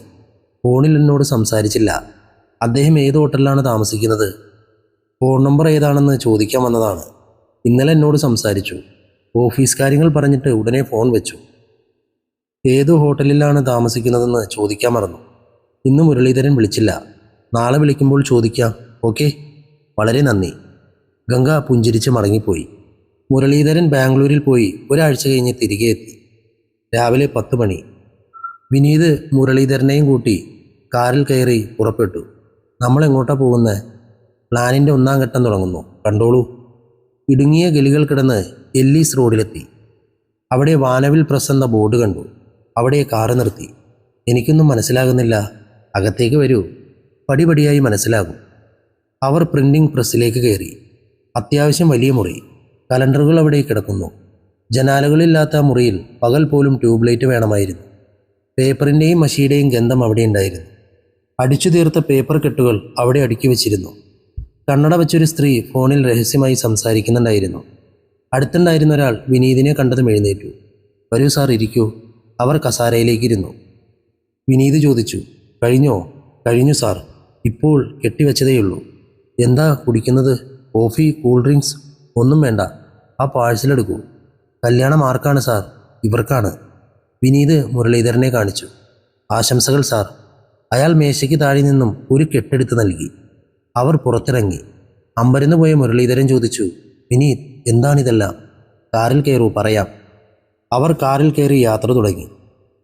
ഫോണിൽ എന്നോട് സംസാരിച്ചില്ല. അദ്ദേഹം ഏത് ഹോട്ടലിലാണ് താമസിക്കുന്നത്? ഫോൺ നമ്പർ ഏതാണെന്ന് ചോദിക്കാൻ വന്നതാണ്. ഇന്നലെ എന്നോട് സംസാരിച്ചു. ഓഫീസ് കാര്യങ്ങൾ പറഞ്ഞിട്ട് ഉടനെ ഫോൺ വെച്ചു. ഏത് ഹോട്ടലിലാണ് താമസിക്കുന്നതെന്ന് ചോദിക്കാൻ മറന്നു. ഇന്ന് മുരളീധരൻ വിളിച്ചില്ല. നാളെ വിളിക്കുമ്പോൾ ചോദിക്കാം. ഓക്കെ, വളരെ നന്ദി. ഗംഗ പുഞ്ചിരിച്ച് മടങ്ങിപ്പോയി. മുരളീധരൻ ബാംഗ്ലൂരിൽ പോയി ഒരാഴ്ച കഴിഞ്ഞ് തിരികെ എത്തി. രാവിലെ 10 മണി. വിനീത് മുരളീധരനെയും കൂട്ടി കാറിൽ കയറി പുറപ്പെട്ടു. നമ്മളെങ്ങോട്ടാ പോകുന്നത്? പ്ലാനിൻ്റെ 1-ാം ഘട്ടം തുടങ്ങുന്നു. കണ്ടോളൂ. ഇടുങ്ങിയ ഗലികൾ കിടന്ന് എല്ലീസ് റോഡിലെത്തി. അവിടെ വാനവിൽ പ്രസ് എന്ന ബോർഡ് കണ്ടു. അവിടെ കാറ് നിർത്തി. എനിക്കൊന്നും മനസ്സിലാകുന്നില്ല. അകത്തേക്ക് വരൂ, പടിപടിയായി മനസ്സിലാകും. അവർ പ്രിൻറ്റിംഗ് പ്രസ്സിലേക്ക് കയറി. അത്യാവശ്യം വലിയ മുറി. കലണ്ടറുകൾ അവിടെ കിടക്കുന്നു. ജനാലകളില്ലാത്ത മുറിയിൽ പകൽ പോലും ട്യൂബ് ലൈറ്റ് വേണമായിരുന്നു. പേപ്പറിൻ്റെയും മഷിയുടെയും ഗന്ധം അവിടെ ഉണ്ടായിരുന്നു. അടിച്ചു തീർത്ത പേപ്പർ കെട്ടുകൾ അവിടെ അടുക്കി വച്ചിരുന്നു. കണ്ണട വെച്ചൊരു സ്ത്രീ ഫോണിൽ രഹസ്യമായി സംസാരിക്കുന്നുണ്ടായിരുന്നു. അടുത്തുണ്ടായിരുന്ന ഒരാൾ വിനീതിനെ കണ്ടതും എഴുന്നേറ്റു. വരൂ സാർ, ഇരിക്കൂ. അവർ കസാരയിലേക്കിരുന്നു. വിനീത് ചോദിച്ചു, കഴിഞ്ഞോ? കഴിഞ്ഞു സാർ, ഇപ്പോൾ കെട്ടിവെച്ചതേയുള്ളൂ. എന്താ കുടിക്കുന്നത്? Coffee, cool drinks? ഒന്നും വേണ്ട. ആ പാഴ്സൽ എടുക്കൂ. കല്യാണം ആർക്കാണ് സാർ? ഇവർക്കാണ്. വിനീത് മുരളീധരനെ കാണിച്ചു. ആശംസകൾ സാർ. അയാൾ മേശയ്ക്ക് താഴെ നിന്നും ഒരു കെട്ടെടുത്ത് നൽകി. അവർ പുറത്തിറങ്ങി. അമ്പരന്ന് പോയ മുരളീധരൻ ചോദിച്ചു, വിനീത്, എന്താണിതെല്ലാം? കാറിൽ കയറൂ, പറയാം. അവർ കാറിൽ കയറി യാത്ര തുടങ്ങി.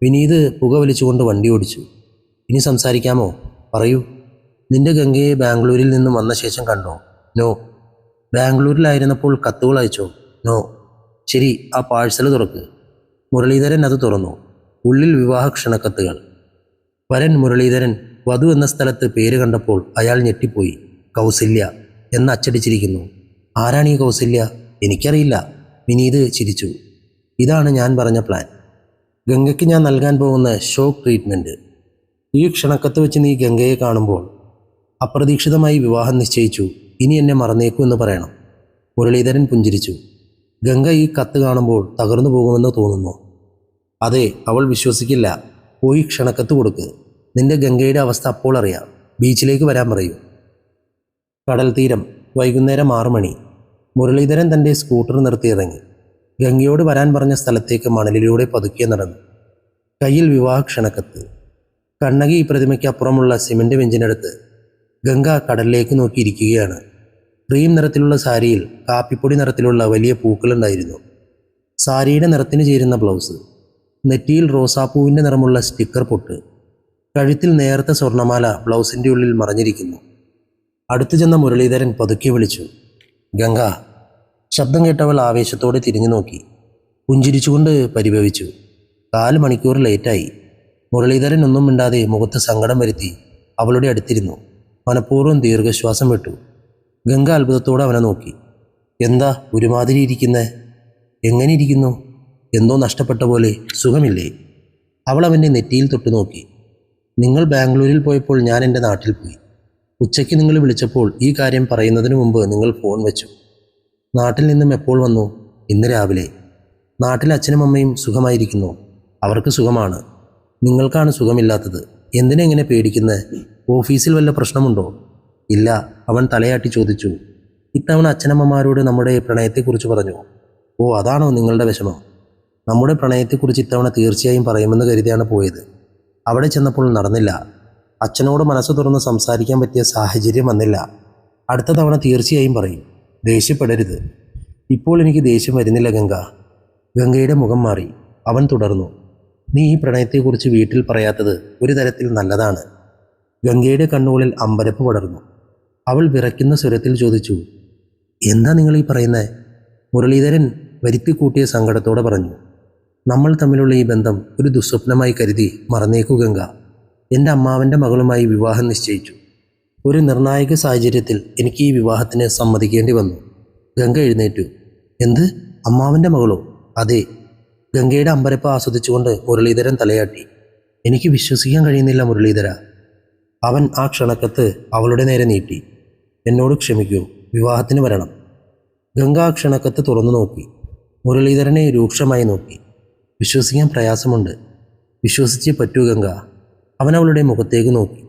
വിനീത് പുക വലിച്ചുകൊണ്ട് വണ്ടി ഓടിച്ചു. ഇനി സംസാരിക്കാമോ? പറയൂ. നിന്റെ ഗംഗയെ ബാംഗ്ലൂരിൽ നിന്നും വന്ന ശേഷം കണ്ടോ? നോ. ബാംഗ്ലൂരിലായിരുന്നപ്പോൾ കത്തുകൾ അയച്ചോ? നോ. ശരി, ആ പാഴ്സൽ തുറക്ക്. മുരളീധരൻ അത് തുറന്നു. ഉള്ളിൽ വിവാഹ ക്ഷണക്കത്തുകൾ. വരൻ മുരളീധരൻ, വധു എന്ന സ്ഥലത്ത് പേര് കണ്ടപ്പോൾ അയാൾ ഞെട്ടിപ്പോയി. കൗസല്യ എന്ന് അച്ചടിച്ചിരിക്കുന്നു. ആരാണ് ഈ കൗസല്യ? എനിക്കറിയില്ല. വിനീത് ചിരിച്ചു. ഇതാണ് ഞാൻ പറഞ്ഞ പ്ലാൻ. ഗംഗയ്ക്ക് ഞാൻ നൽകാൻ പോകുന്ന ഷോക്ക് ട്രീറ്റ്മെൻറ്റ്. ഈ ക്ഷണക്കത്ത് വെച്ച് നീ ഗംഗയെ കാണുമ്പോൾ അപ്രതീക്ഷിതമായി വിവാഹം നിശ്ചയിച്ചു, ഇനി എന്നെ മറന്നേക്കൂ എന്ന് പറയണം. മുരളീധരൻ പുഞ്ചിരിച്ചു. ഗംഗ ഈ കത്ത് കാണുമ്പോൾ തകർന്നു പോകുമെന്ന് തോന്നുന്നു. അതെ, അവൾ വിശ്വസിക്കില്ല. പോയി ക്ഷണക്കത്ത് കൊടുക്ക്. നിന്റെ ഗംഗയുടെ അവസ്ഥ അപ്പോൾ അറിയാം. ബീച്ചിലേക്ക് വരാൻ പറയൂ. കടൽ തീരം. വൈകുന്നേരം 6 മണി. മുരളീധരൻ തൻ്റെ സ്കൂട്ടർ നിർത്തിയിറങ്ങി. ഗംഗയോട് വരാൻ പറഞ്ഞ സ്ഥലത്തേക്ക് മണലിലൂടെ പതുക്കെ നടന്നു. കയ്യിൽ വിവാഹ ക്ഷണക്കത്ത്. കണ്ണകി പ്രതിമയ്ക്ക് അപ്പുറമുള്ള സിമന്റ് ബെഞ്ചിനടുത്ത് ഗംഗ കടലിലേക്ക് നോക്കിയിരിക്കുകയാണ്. ക്രീം നിറത്തിലുള്ള സാരിയിൽ കാപ്പിപ്പൊടി നിറത്തിലുള്ള വലിയ പൂക്കളുണ്ടായിരുന്നു. സാരിയുടെ നിറത്തിന് ചേരുന്ന ബ്ലൗസ്, നെറ്റിയിൽ റോസാപ്പൂവിൻ്റെ നിറമുള്ള സ്റ്റിക്കർ പൊട്ട്, കഴുത്തിൽ നേർത്ത സ്വർണ്ണമാല ബ്ലൗസിൻ്റെ ഉള്ളിൽ മറഞ്ഞിരിക്കുന്നു. അടുത്തു ചെന്ന മുരളീധരൻ പതുക്കെ വിളിച്ചു, ഗംഗ. ശബ്ദം കേട്ടവൾ ആവേശത്തോടെ തിരിഞ്ഞു നോക്കി. പുഞ്ചിരിച്ചുകൊണ്ട് പരിഭവിച്ചു. 4 മണിക്കൂർ ലേറ്റായി. മുരളീധരൻ ഒന്നും മിണ്ടാതെ മുഖത്ത് സങ്കടം വരുത്തി അവളുടെ അടുത്തിരുന്നു. മനഃപൂർവ്വം ദീർഘശ്വാസം വിട്ടു. ഗംഗ അത്ഭുതത്തോടെ അവനെ നോക്കി. എന്താ ഒരുമാതിരി ഇരിക്കുന്നേ? എങ്ങനെ ഇരിക്കുന്നു? എന്തോ നഷ്ടപ്പെട്ട പോലെ. സുഖമില്ലേ? അവൾ അവൻ്റെ നെറ്റിയിൽ തൊട്ടു നോക്കി. നിങ്ങൾ ബാംഗ്ലൂരിൽ പോയപ്പോൾ ഞാൻ എൻ്റെ നാട്ടിൽ പോയി. ഉച്ചയ്ക്ക് നിങ്ങൾ വിളിച്ചപ്പോൾ ഈ കാര്യം പറയുന്നതിന് മുമ്പ് നിങ്ങൾ ഫോൺ വെച്ചു. നാട്ടിൽ നിന്നും എപ്പോൾ വന്നു? ഇന്ന് രാവിലെ. നാട്ടിൽ അച്ഛനും അമ്മയും സുഖമായിരിക്കുന്നു. അവർക്ക് സുഖമാണ്. നിങ്ങൾക്കാണ് സുഖമില്ലാത്തത്. എന്തിനെങ്ങനെ പേടിക്കുന്നത്? ഓഫീസിൽ വല്ല പ്രശ്നമുണ്ടോ? ഇല്ല, അവൻ തലയാട്ടി ചോദിച്ചു. ഇത്തവണ അച്ഛനമ്മമാരോട് നമ്മുടെ പ്രണയത്തെക്കുറിച്ച് പറഞ്ഞു. ഓ, അതാണോ നിങ്ങളുടെ വിഷമം? നമ്മുടെ പ്രണയത്തെക്കുറിച്ച് ഇത്തവണ തീർച്ചയായും പറയുമെന്ന് കരുതിയാണ് പോയത്. അവിടെ ചെന്നപ്പോൾ നടന്നില്ല. അച്ഛനോട് മനസ്സ് തുറന്ന് സംസാരിക്കാൻ പറ്റിയ സാഹചര്യം വന്നില്ല. അടുത്ത തവണ തീർച്ചയായും പറയും. ദേഷ്യപ്പെടരുത്. ഇപ്പോൾ എനിക്ക് ദേഷ്യം വരുന്നില്ല ഗംഗ. ഗംഗയുടെ മുഖം മാറി. അവൻ തുടർന്നു, നീ ഈ പ്രണയത്തെക്കുറിച്ച് വീട്ടിൽ പറയാത്തത് ഒരു തരത്തിൽ നല്ലതാണ്. ഗംഗയുടെ കണ്ണുകളിൽ അമ്പരപ്പ് പടർന്നു. അവൾ വിറയ്ക്കുന്ന സ്വരത്തിൽ ചോദിച്ചു, എന്താ നിങ്ങൾ ഈ പറയുന്നത്? മുരളീധരൻ വരുത്തിക്കൂട്ടിയ സങ്കടത്തോടെ പറഞ്ഞു, നമ്മൾ തമ്മിലുള്ള ഈ ബന്ധം ഒരു ദുസ്വപ്നമായി കരുതി മറന്നേക്കൂ ഗംഗ. എൻ്റെ അമ്മാവൻ്റെ മകളുമായി വിവാഹം നിശ്ചയിച്ചു. ഒരു നിർണായക സാഹചര്യത്തിൽ എനിക്ക് ഈ വിവാഹത്തിന് സമ്മതിക്കേണ്ടി വന്നു. ഗംഗ എഴുന്നേറ്റു. എന്ത്? അമ്മാവൻ്റെ മകളോ? അതെ. ഗംഗയുടെ അമ്പരപ്പ് ആസ്വദിച്ചുകൊണ്ട് മുരളീധരൻ തലയാട്ടി. എനിക്ക് വിശ്വസിക്കാൻ കഴിയുന്നില്ല മുരളീധര. അവൻ ആ ക്ഷണക്കത്ത് അവളുടെ നേരെ നീട്ടി. എന്നോട് ക്ഷമിക്കൂ, വിവാഹത്തിന് വരണം. ഗംഗ ആ ക്ഷണക്കത്ത് തുറന്നു നോക്കി. മുരളീധരനെ രൂക്ഷമായി നോക്കി. വിശ്വസിക്കാൻ പ്രയാസമുണ്ട്. വിശ്വസിച്ചേ പറ്റൂ ഗംഗ. അവൻ അവളുടെ മുഖത്തേക്ക് നോക്കി.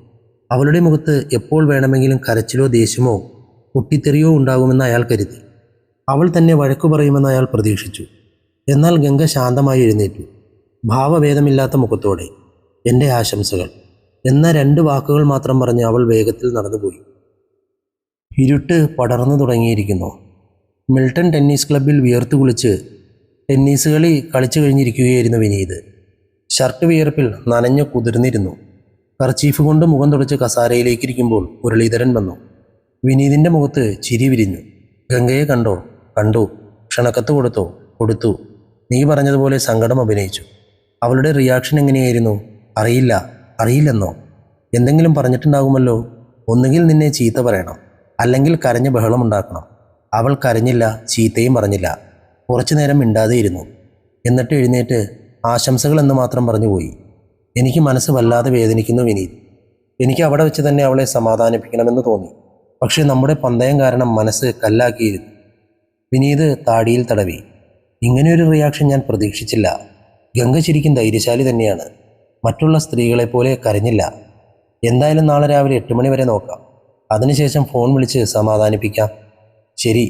അവളുടെ മുഖത്ത് എപ്പോൾ വേണമെങ്കിലും കരച്ചിലോ ദേഷ്യമോ പൊട്ടിത്തെറിയോ ഉണ്ടാകുമെന്ന് അയാൾ കരുതി. അവൾ തന്നെ വഴക്കു പറയുമെന്ന് അയാൾ പ്രതീക്ഷിച്ചു. എന്നാൽ ഗംഗ ശാന്തമായി എഴുന്നേറ്റു. ഭാവഭേദമില്ലാത്ത മുഖത്തോടെ, എൻ്റെ ആശംസകൾ എന്ന 2 വാക്കുകൾ മാത്രം പറഞ്ഞ് അവൾ വേഗത്തിൽ നടന്നുപോയി. ഇരുട്ട് പടർന്നു തുടങ്ങിയിരിക്കുന്നു. മിൽട്ടൺ ടെന്നീസ് ക്ലബ്ബിൽ വിയർത്തു കുളിച്ച് ടെന്നീസ് കളി കളിച്ചു കഴിഞ്ഞിരിക്കുകയായിരുന്നു വിനീത്. ഷർട്ട് വിയർപ്പിൽ നനഞ്ഞു കുതിർന്നിരുന്നു. കർച്ചീഫ് കൊണ്ട് മുഖം തുടച്ച് കസാരയിലേക്കിരിക്കുമ്പോൾ മുരളീധരൻ വന്നു. വിനീതിൻ്റെ മുഖത്ത് ചിരി വിരിഞ്ഞു. ഗംഗയെ കണ്ടോ? കണ്ടു. ക്ഷണക്കത്ത് കൊടുത്തോ? കൊടുത്തു. നീ പറഞ്ഞതുപോലെ സങ്കടം അഭിനയിച്ചു. അവളുടെ റിയാക്ഷൻ എങ്ങനെയായിരുന്നു? അറിയില്ല. അറിയില്ലെന്നോ? എന്തെങ്കിലും പറഞ്ഞിട്ടുണ്ടാകുമല്ലോ. ഒന്നുകിൽ നിന്നെ ചീത്ത പറയണം, അല്ലെങ്കിൽ കരഞ്ഞ് ബഹളമുണ്ടാക്കണം. അവൾ കരഞ്ഞില്ല, ചീത്തയും പറഞ്ഞില്ല. കുറച്ചു നേരം മിണ്ടാതെ ഇരുന്നു. എന്നിട്ട് എഴുന്നേറ്റ് ആശംസകൾ എന്ന് മാത്രം പറഞ്ഞുപോയി. എനിക്ക് മനസ്സ് വല്ലാതെ വേദനിക്കുന്നു വിനീത്. എനിക്ക് അവിടെ വെച്ച് തന്നെ അവളെ സമാധാനിപ്പിക്കണമെന്ന് തോന്നി. പക്ഷേ നമ്മുടെ പന്തയം കാരണം മനസ്സ് കല്ലാക്കിയിരുന്നു. വിനീത് താടിയിൽ തടവി. ഇങ്ങനെയൊരു റിയാക്ഷൻ ഞാൻ പ്രതീക്ഷിച്ചില്ല. ഗംഗ ശരിക്കും ധൈര്യശാലി തന്നെയാണ്. മറ്റുള്ള സ്ത്രീകളെപ്പോലെ കരഞ്ഞില്ല. എന്തായാലും നാളെ രാവിലെ 8 മണി വരെ നോക്കാം. അതിനുശേഷം ഫോൺ വിളിച്ച് സമാധാനിപ്പിക്കാം. ശരി.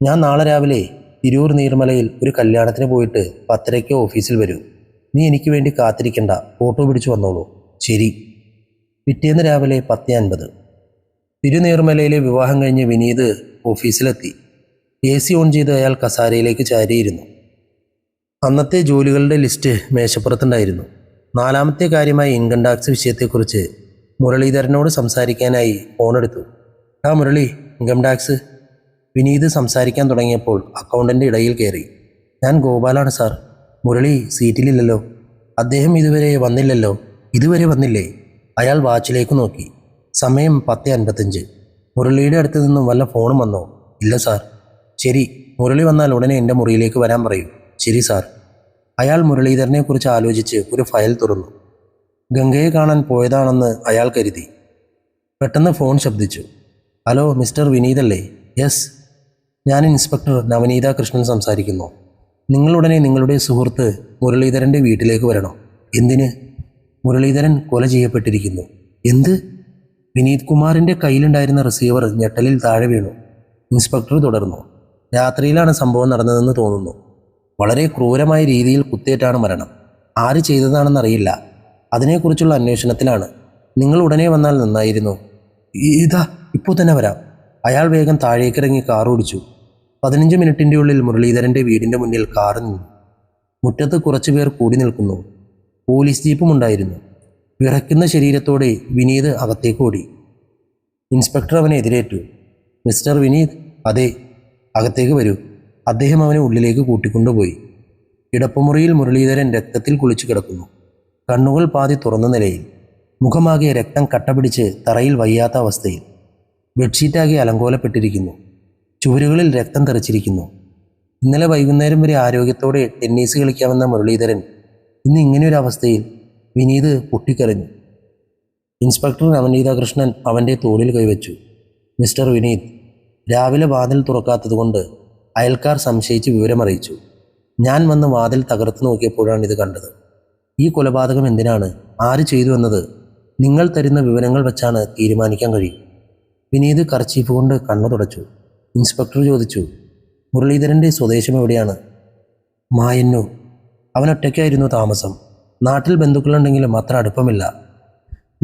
ഞാൻ നാളെ രാവിലെ തിരൂർ നീർമലയിൽ ഒരു കല്യാണത്തിന് പോയിട്ട് 10:30 ഓഫീസിൽ വരൂ. നീ എനിക്ക് വേണ്ടി കാത്തിരിക്കണ്ട, ഓട്ടോ പിടിച്ചു വന്നോളൂ. ശരി. പിറ്റേന്ന് രാവിലെ 10:50. തിരുനീർമലയിലെ വിവാഹം കഴിഞ്ഞ് വിനീത് ഓഫീസിലെത്തി. AC ഓൺ ചെയ്ത് അയാൾ കസാരയിലേക്ക് ചാരിയിരുന്നു. അന്നത്തെ ജോലികളുടെ ലിസ്റ്റ് മേശപ്പുറത്തുണ്ടായിരുന്നു. 4ാമത്തെ കാര്യമായി ഇൻകം ടാക്സ് വിഷയത്തെക്കുറിച്ച് മുരളീധരനോട് സംസാരിക്കാനായി ഫോണെടുത്തു. ആ മുരളി, ഇൻകം ടാക്സ്. വിനീത് സംസാരിക്കാൻ തുടങ്ങിയപ്പോൾ അക്കൗണ്ടൻ്റ് ഇടയിൽ കയറി. ഞാൻ ഗോപാലാണ് സാർ. മുരളി സീറ്റിലില്ലല്ലോ. അദ്ദേഹം ഇതുവരെ വന്നില്ലല്ലോ. ഇതുവരെ വന്നില്ലേ? അയാൾ വാച്ചിലേക്ക് നോക്കി. സമയം 10:55. മുരളിയുടെ അടുത്ത് നിന്നും വല്ല ഫോണും വന്നോ? ഇല്ല സാർ. ശരി, മുരളി വന്നാൽ ഉടനെ എൻ്റെ മുറിയിലേക്ക് വരാൻ പറയൂ. ശരി സാർ. അയാൾ മുരളീധരനെക്കുറിച്ച് ആലോചിച്ച് ഒരു ഫയൽ തുറന്നു. ഗംഗയെ കാണാൻ പോയതാണെന്ന് അയാൾ കരുതി. പെട്ടെന്ന് ഫോൺ ശബ്ദിച്ചു. ഹലോ, മിസ്റ്റർ വിനീതല്ലേ? യെസ്, ഞാൻ ഇൻസ്പെക്ടർ നവനീത കൃഷ്ണൻ സംസാരിക്കുന്നു. നിങ്ങളുടനെ നിങ്ങളുടെ സുഹൃത്ത് മുരളീധരൻ്റെ വീട്ടിലേക്ക് വരണം. എന്തിന്? മുരളീധരൻ കൊല ചെയ്യപ്പെട്ടിരിക്കുന്നു. എന്ത്? വിനീത് കുമാറിൻ്റെ കയ്യിലുണ്ടായിരുന്ന റിസീവർ ഞെട്ടലിൽ താഴെ വീണു. ഇൻസ്പെക്ടർ തുടർന്നു. രാത്രിയിലാണ് സംഭവം നടന്നതെന്ന് തോന്നുന്നു. വളരെ ക്രൂരമായ രീതിയിൽ കുത്തേറ്റാണ് മരണം. ആര് ചെയ്തതാണെന്നറിയില്ല. അതിനെക്കുറിച്ചുള്ള അന്വേഷണത്തിലാണ്. നിങ്ങൾ ഉടനെ വന്നാൽ നന്നായിരുന്നു. ഇതാ ഇപ്പോൾ തന്നെ വരാം. അയാൾ വേഗം താഴേക്കിറങ്ങി കാർ ഓടിച്ചു. 15 മിനിറ്റിൻ്റെ ഉള്ളിൽ മുരളീധരൻ്റെ വീടിൻ്റെ മുന്നിൽ കാർ നിന്നു. മുറ്റത്ത് കുറച്ചുപേർ കൂടി നിൽക്കുന്നു. പോലീസ് ജീപ്പും ഉണ്ടായിരുന്നു. വിറയ്ക്കുന്ന ശരീരത്തോടെ വിനീത് അകത്തേക്ക് ഓടി. ഇൻസ്പെക്ടർ അവനെ എതിരേറ്റു. മിസ്റ്റർ വിനീത്? അതെ. അകത്തേക്ക് വരൂ. അദ്ദേഹം അവനെ ഉള്ളിലേക്ക് കൂട്ടിക്കൊണ്ടുപോയി. കിടപ്പുമുറിയിൽ മുരളീധരൻ രക്തത്തിൽ കുളിച്ചു കിടക്കുന്നു. കണ്ണുകൾ പാതി തുറന്ന നിലയിൽ. മുഖമാകെ രക്തം കട്ടപിടിച്ച് തറയിൽ വയ്യാത്ത അവസ്ഥയിൽ. ബെഡ്ഷീറ്റാകെ അലങ്കോലപ്പെട്ടിരിക്കുന്നു. ചുവരുകളിൽ രക്തം തെറിച്ചിരിക്കുന്നു. ഇന്നലെ വൈകുന്നേരം വരെ ആരോഗ്യത്തോടെ ടെന്നീസ് കളിക്കാമെന്ന മുരളീധരൻ ഇന്ന് ഇങ്ങനെയൊരു അവസ്ഥയിൽ. വിനീത് പൊട്ടിക്കരഞ്ഞു. ഇൻസ്പെക്ടർ നവനീതകൃഷ്ണൻ അവൻ്റെ തോളിൽ കൈവച്ചു. മിസ്റ്റർ വിനീത്, രാവിലെ വാതിൽ തുറക്കാത്തതുകൊണ്ട് അയൽക്കാർ സംശയിച്ച് വിവരമറിയിച്ചു. ഞാൻ വന്ന് വാതിൽ തകർത്ത് നോക്കിയപ്പോഴാണ് ഇത് കണ്ടത്. ഈ കൊലപാതകം എന്തിനാണ്, ആര് ചെയ്തു എന്നത് നിങ്ങൾ തരുന്ന വിവരങ്ങൾ വെച്ചാണ് തീരുമാനിക്കാൻ കഴിയും. വിനീത് കർച്ചീഫ് കൊണ്ട് കണ്ണു തുടച്ചു. ഇൻസ്പെക്ടർ ചോദിച്ചു, മുരളീധരൻ്റെ സ്വദേശം എവിടെയാണ്? മായന്നൂർ. അവനൊറ്റയ്ക്കായിരുന്നു താമസം. നാട്ടിൽ ബന്ധുക്കളുണ്ടെങ്കിലും അത്ര അടുപ്പമില്ല.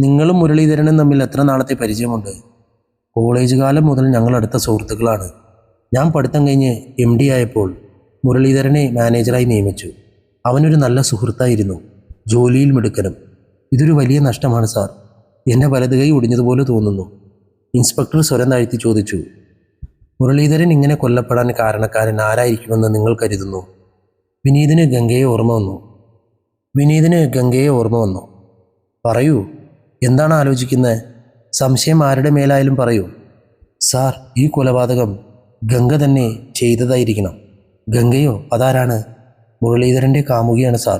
നിങ്ങളും മുരളീധരനും തമ്മിൽ എത്ര നാളത്തെ പരിചയമുണ്ട്? കോളേജ് കാലം മുതൽ ഞങ്ങൾ അടുത്ത സുഹൃത്തുക്കളാണ്. ഞാൻ പഠിത്തം കഴിഞ്ഞ് MD ആയപ്പോൾ മുരളീധരനെ മാനേജറായി നിയമിച്ചു. അവനൊരു നല്ല സുഹൃത്തായിരുന്നു, ജോലിയിൽ മിടുക്കനും. ഇതൊരു വലിയ നഷ്ടമാണ് സാർ. എൻ്റെ വലത് കൈ ഒടിഞ്ഞതുപോലെ തോന്നുന്നു. ഇൻസ്പെക്ടർ സ്വരം താഴ്ത്തി ചോദിച്ചു, മുരളീധരൻ ഇങ്ങനെ കൊല്ലപ്പെടാൻ കാരണക്കാരൻ ആരായിരിക്കുമെന്ന് നിങ്ങൾ കരുതുന്നു? വിനീതിന് ഗംഗയെ ഓർമ്മ വന്നു. പറയൂ, എന്താണ് ആലോചിക്കുന്നത്? സംശയം ആരുടെ മേലായാലും പറയൂ. സാർ, ഈ കൊലപാതകം ഗംഗ തന്നെ ചെയ്തതായിരിക്കണം. ഗംഗയോ? അതാരാണ്? മുരളീധരൻ്റെ കാമുകിയാണ് സാർ.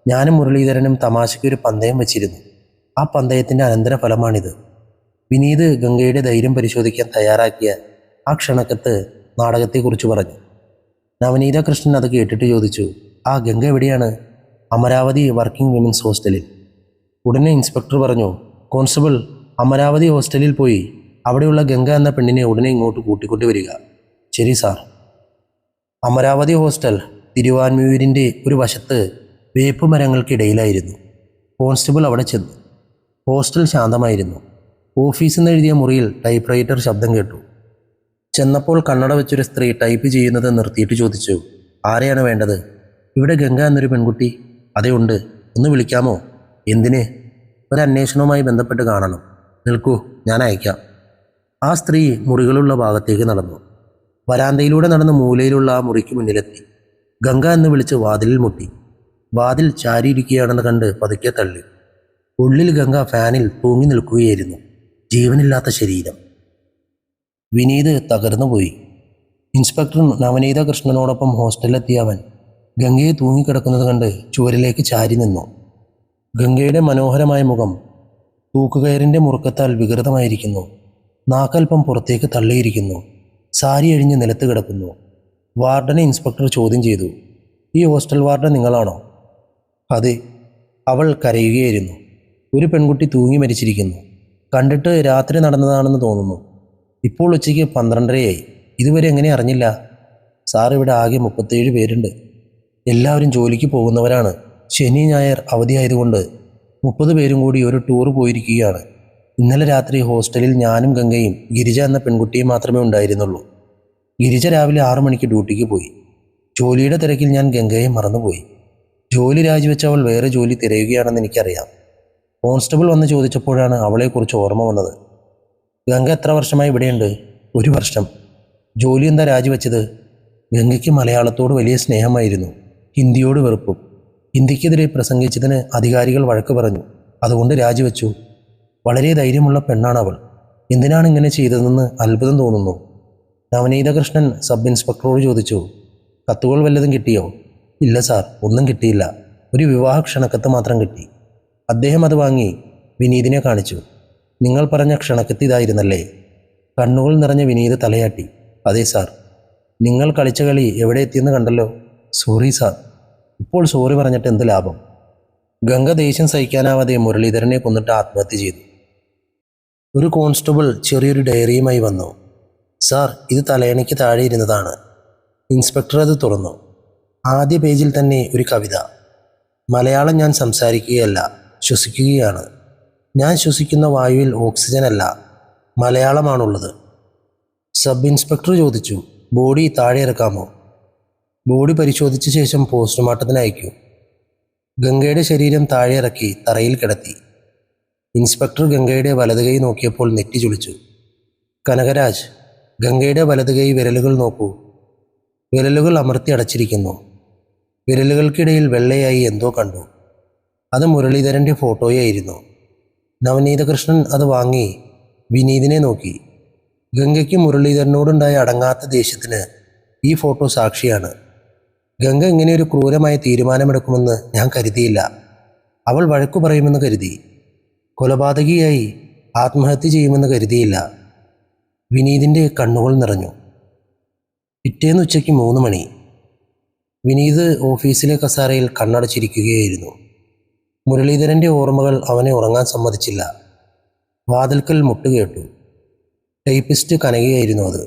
ഞാനും മുരളീധരനും തമാശയ്ക്ക് ഒരു പന്തയം വെച്ചിരുന്നു. ആ പന്തയത്തിൻ്റെ അനന്തരഫലമാണിത്. വിനീത് ഗംഗയുടെ ധൈര്യം പരിശോധിക്കാൻ തയ്യാറാക്കിയ ആ ക്ഷണക്കത്ത് നാടകത്തെക്കുറിച്ച് പറഞ്ഞു. നവനീത കൃഷ്ണൻ അത് കേട്ടിട്ട് ചോദിച്ചു, ആ ഗംഗ എവിടെയാണ്? അമരാവതി വർക്കിംഗ് വിമൻസ് ഹോസ്റ്റലിൽ. ഉടനെ ഇൻസ്പെക്ടർ പറഞ്ഞു, കോൺസ്റ്റബിൾ, അമരാവതി ഹോസ്റ്റലിൽ പോയി അവിടെയുള്ള ഗംഗ എന്ന പെണ്ണിനെ ഉടനെ ഇങ്ങോട്ട് കൂട്ടിക്കൊണ്ടുവരിക. ശരി സാർ. അമരാവതി ഹോസ്റ്റൽ തിരുവാൻമൂരിൻ്റെ ഒരു വശത്ത് വേപ്പ് മരങ്ങൾക്കിടയിലായിരുന്നു. കോൺസ്റ്റബിൾ അവിടെ ചെന്നു. ഹോസ്റ്റൽ ശാന്തമായിരുന്നു. ഓഫീസിൽ നിന്ന് എഴുതിയ മുറിയിൽ ടൈപ്പ്റൈറ്റർ ശബ്ദം കേട്ടു. ചെന്നപ്പോൾ കണ്ണട വെച്ചൊരു സ്ത്രീ ടൈപ്പ് ചെയ്യുന്നത് നിർത്തിയിട്ട് ചോദിച്ചു, ആരെയാണ് വേണ്ടത്? ഇവിടെ ഗംഗ എന്നൊരു പെൺകുട്ടി. അതേ ഉണ്ട്. ഒന്ന് വിളിക്കാമോ? എന്തിന്? ഒരു അന്വേഷണവുമായി ബന്ധപ്പെട്ട് കാണണം. നിൽക്കൂ, ഞാൻ അയക്കാം. ആ സ്ത്രീ മുറികളുള്ള ഭാഗത്തേക്ക് നടന്നു. വരാന്തയിലൂടെ നടന്ന് മൂലയിലുള്ള ആ മുറിക്ക് മുന്നിലെത്തി. ഗംഗ എന്ന് വിളിച്ച് വാതിലിൽ മുട്ടി. വാതിൽ ചാരിയിരിക്കുകയാണെന്ന് കണ്ട് പതുക്കെ തള്ളി. ഉള്ളിൽ ഗംഗ ഫാനിൽ തൂങ്ങി നിൽക്കുകയായിരുന്നു. ജീവനില്ലാത്ത ശരീരം. വിനീത് തകർന്നുപോയി. ഇൻസ്പെക്ടർ നവനീത കൃഷ്ണനോടൊപ്പം ഹോസ്റ്റലിലെത്തിയ അവൻ ഗംഗയെ തൂങ്ങിക്കിടക്കുന്നത് കണ്ട് ചുവരിലേക്ക് ചാരി നിന്നു. ഗംഗയുടെ മനോഹരമായ മുഖം തൂക്കുകയറിൻ്റെ മുറുക്കത്താൽ വികൃതമായിരിക്കുന്നു. നാക്കൽപ്പം പുറത്തേക്ക് തള്ളിയിരിക്കുന്നു. സാരി അഴിഞ്ഞ് നിലത്ത് കിടക്കുന്നു. വാർഡനെ ഇൻസ്പെക്ടർ ചോദ്യം ചെയ്തു, ഈ ഹോസ്റ്റൽ വാർഡൻ നിങ്ങളാണോ? അതെ. അവൾ കരയുകയായിരുന്നു. ഒരു പെൺകുട്ടി തൂങ്ങി മരിച്ചിരിക്കുന്നു. കണ്ടിട്ട് രാത്രി നടന്നതാണെന്ന് തോന്നുന്നു. ഇപ്പോൾ ഉച്ചയ്ക്ക് 12:30 ഇതുവരെ എങ്ങനെ അറിഞ്ഞില്ല? സാർ, ഇവിടെ ആകെ 37 പേരുണ്ട്. എല്ലാവരും ജോലിക്ക് പോകുന്നവരാണ്. ശനി ഞായർ അവധിയായതുകൊണ്ട് 30 പേരും കൂടി ഒരു ടൂർ പോയിരിക്കുകയാണ്. ഇന്നലെ രാത്രി ഹോസ്റ്റലിൽ ഞാനും ഗംഗയും ഗിരിജ എന്ന പെൺകുട്ടിയും മാത്രമേ ഉണ്ടായിരുന്നുള്ളൂ. ഗിരിജ രാവിലെ 6 മണിക്ക് ഡ്യൂട്ടിക്ക് പോയി. ജോലിയുടെ തിരക്കിൽ ഞാൻ ഗംഗയെ മറന്നുപോയി. ജോലി രാജിവെച്ച് അവൾ വേറെ ജോലി തിരയുകയാണെന്ന് എനിക്കറിയാം. കോൺസ്റ്റബിൾ വന്ന് ചോദിച്ചപ്പോഴാണ് അവളെക്കുറിച്ച് ഓർമ്മ വന്നത്. ഗംഗ എത്ര വർഷമായി ഇവിടെയുണ്ട്? 1 വർഷം. ജോലി എന്താ രാജിവെച്ചത്? ഗംഗയ്ക്ക് മലയാളത്തോട് വലിയ സ്നേഹമായിരുന്നു, ഹിന്ദിയോട് വെറുപ്പും. ഹിന്ദിക്കെതിരെ പ്രസംഗിച്ചതിന് അധികാരികൾ വഴക്ക് പറഞ്ഞു. അതുകൊണ്ട് രാജിവെച്ചു. വളരെ ധൈര്യമുള്ള പെണ്ണാണ് അവൾ. എന്തിനാണ് ഇങ്ങനെ ചെയ്തതെന്ന് അത്ഭുതം തോന്നുന്നു. നവനീത കൃഷ്ണൻ സബ് ഇൻസ്പെക്ടറോട് ചോദിച്ചു, കത്തുകൾ വല്ലതും കിട്ടിയോ? ഇല്ല സാർ, ഒന്നും കിട്ടിയില്ല. ഒരു വിവാഹ ക്ഷണക്കത്ത് മാത്രം കിട്ടി. അദ്ദേഹം അത് വാങ്ങി വിനീതിനെ കാണിച്ചു. നിങ്ങൾ പറഞ്ഞ ക്ഷണക്കത്ത് ഇതായിരുന്നല്ലേ? കണ്ണുകൾ നിറഞ്ഞ വിനീത് തലയാട്ടി. അതെ സാർ. നിങ്ങൾ കളിച്ച കളി എവിടെ എത്തിയെന്ന് കണ്ടല്ലോ. Sorry sir. ഇപ്പോൾ സോറി പറഞ്ഞിട്ട് എന്ത് ലാഭം? ഗംഗ ദേഷ്യം സഹിക്കാനാവാതെ മുരളീധരനെ കൊന്നിട്ട് ആത്മഹത്യ ചെയ്തു. ഒരു കോൺസ്റ്റബിൾ ചെറിയൊരു ഡയറിയുമായി വന്നു. സാർ, ഇത് തലയണയ്ക്ക് താഴെ ഇരുന്നതാണ്. ഇൻസ്പെക്ടർ അത് തുറന്നു. ആദ്യ പേജിൽ തന്നെ ഒരു കവിത. മലയാളം ഞാൻ സംസാരിക്കുകയല്ല, ശ്വസിക്കുകയാണ്. ഞാൻ ശ്വസിക്കുന്ന വായുവിൽ ഓക്സിജൻ അല്ല, മലയാളമാണുള്ളത്. സബ് ഇൻസ്പെക്ടർ ചോദിച്ചു, ബോഡി താഴെ ഇറക്കാമോ? ബോഡി പരിശോധിച്ച ശേഷം പോസ്റ്റ്മോർട്ടത്തിന് അയക്കൂ. ഗംഗയുടെ ശരീരം താഴെ ഇറക്കി തറയിൽ കിടത്തി. ഇൻസ്പെക്ടർ ഗംഗയുടെ വലതുകൈ നോക്കിയപ്പോൾ നെറ്റി ചുളിച്ചു. കനകരാജ്, ഗംഗയുടെ വലതുകൈ വിരലുകൾ നോക്കൂ. വിരലുകൾ അമർത്തി അടച്ചിരിക്കുന്നു. വിരലുകൾക്കിടയിൽ വെള്ളയായി എന്തോ കണ്ടു. അത് മുരളീധരൻ്റെ ഫോട്ടോയായിരുന്നു. നവനീതകൃഷ്ണൻ അത് വാങ്ങി വിനീതിനെ നോക്കി. ഗംഗയ്ക്ക് മുരളീധരനോടുണ്ടായ അടങ്ങാത്ത ദേഷ്യത്തിന് ഈ ഫോട്ടോ സാക്ഷിയാണ്. ഗംഗ ഇങ്ങനെയൊരു ക്രൂരമായ തീരുമാനമെടുക്കുമെന്ന് ഞാൻ കരുതിയില്ല. അവൾ വഴക്കു പറയുമെന്ന് കരുതി. കൊലപാതകിയായി ആത്മഹത്യ ചെയ്യുമെന്ന് കരുതിയില്ല. വിനീതിൻ്റെ കണ്ണുകൾ നിറഞ്ഞു. പിറ്റേന്ന് ഉച്ചയ്ക്ക് 3 മണി. വിനീത് ഓഫീസിലെ കസാരയിൽ കണ്ണടച്ചിരിക്കുകയായിരുന്നു. മുരളീധരൻ്റെ ഓർമ്മകൾ അവനെ ഉറങ്ങാൻ സമ്മതിച്ചില്ല. വാതിൽക്കൽ മുട്ടുകേട്ടു. ടൈപ്പിസ്റ്റ് കനകയായിരുന്നു അത്.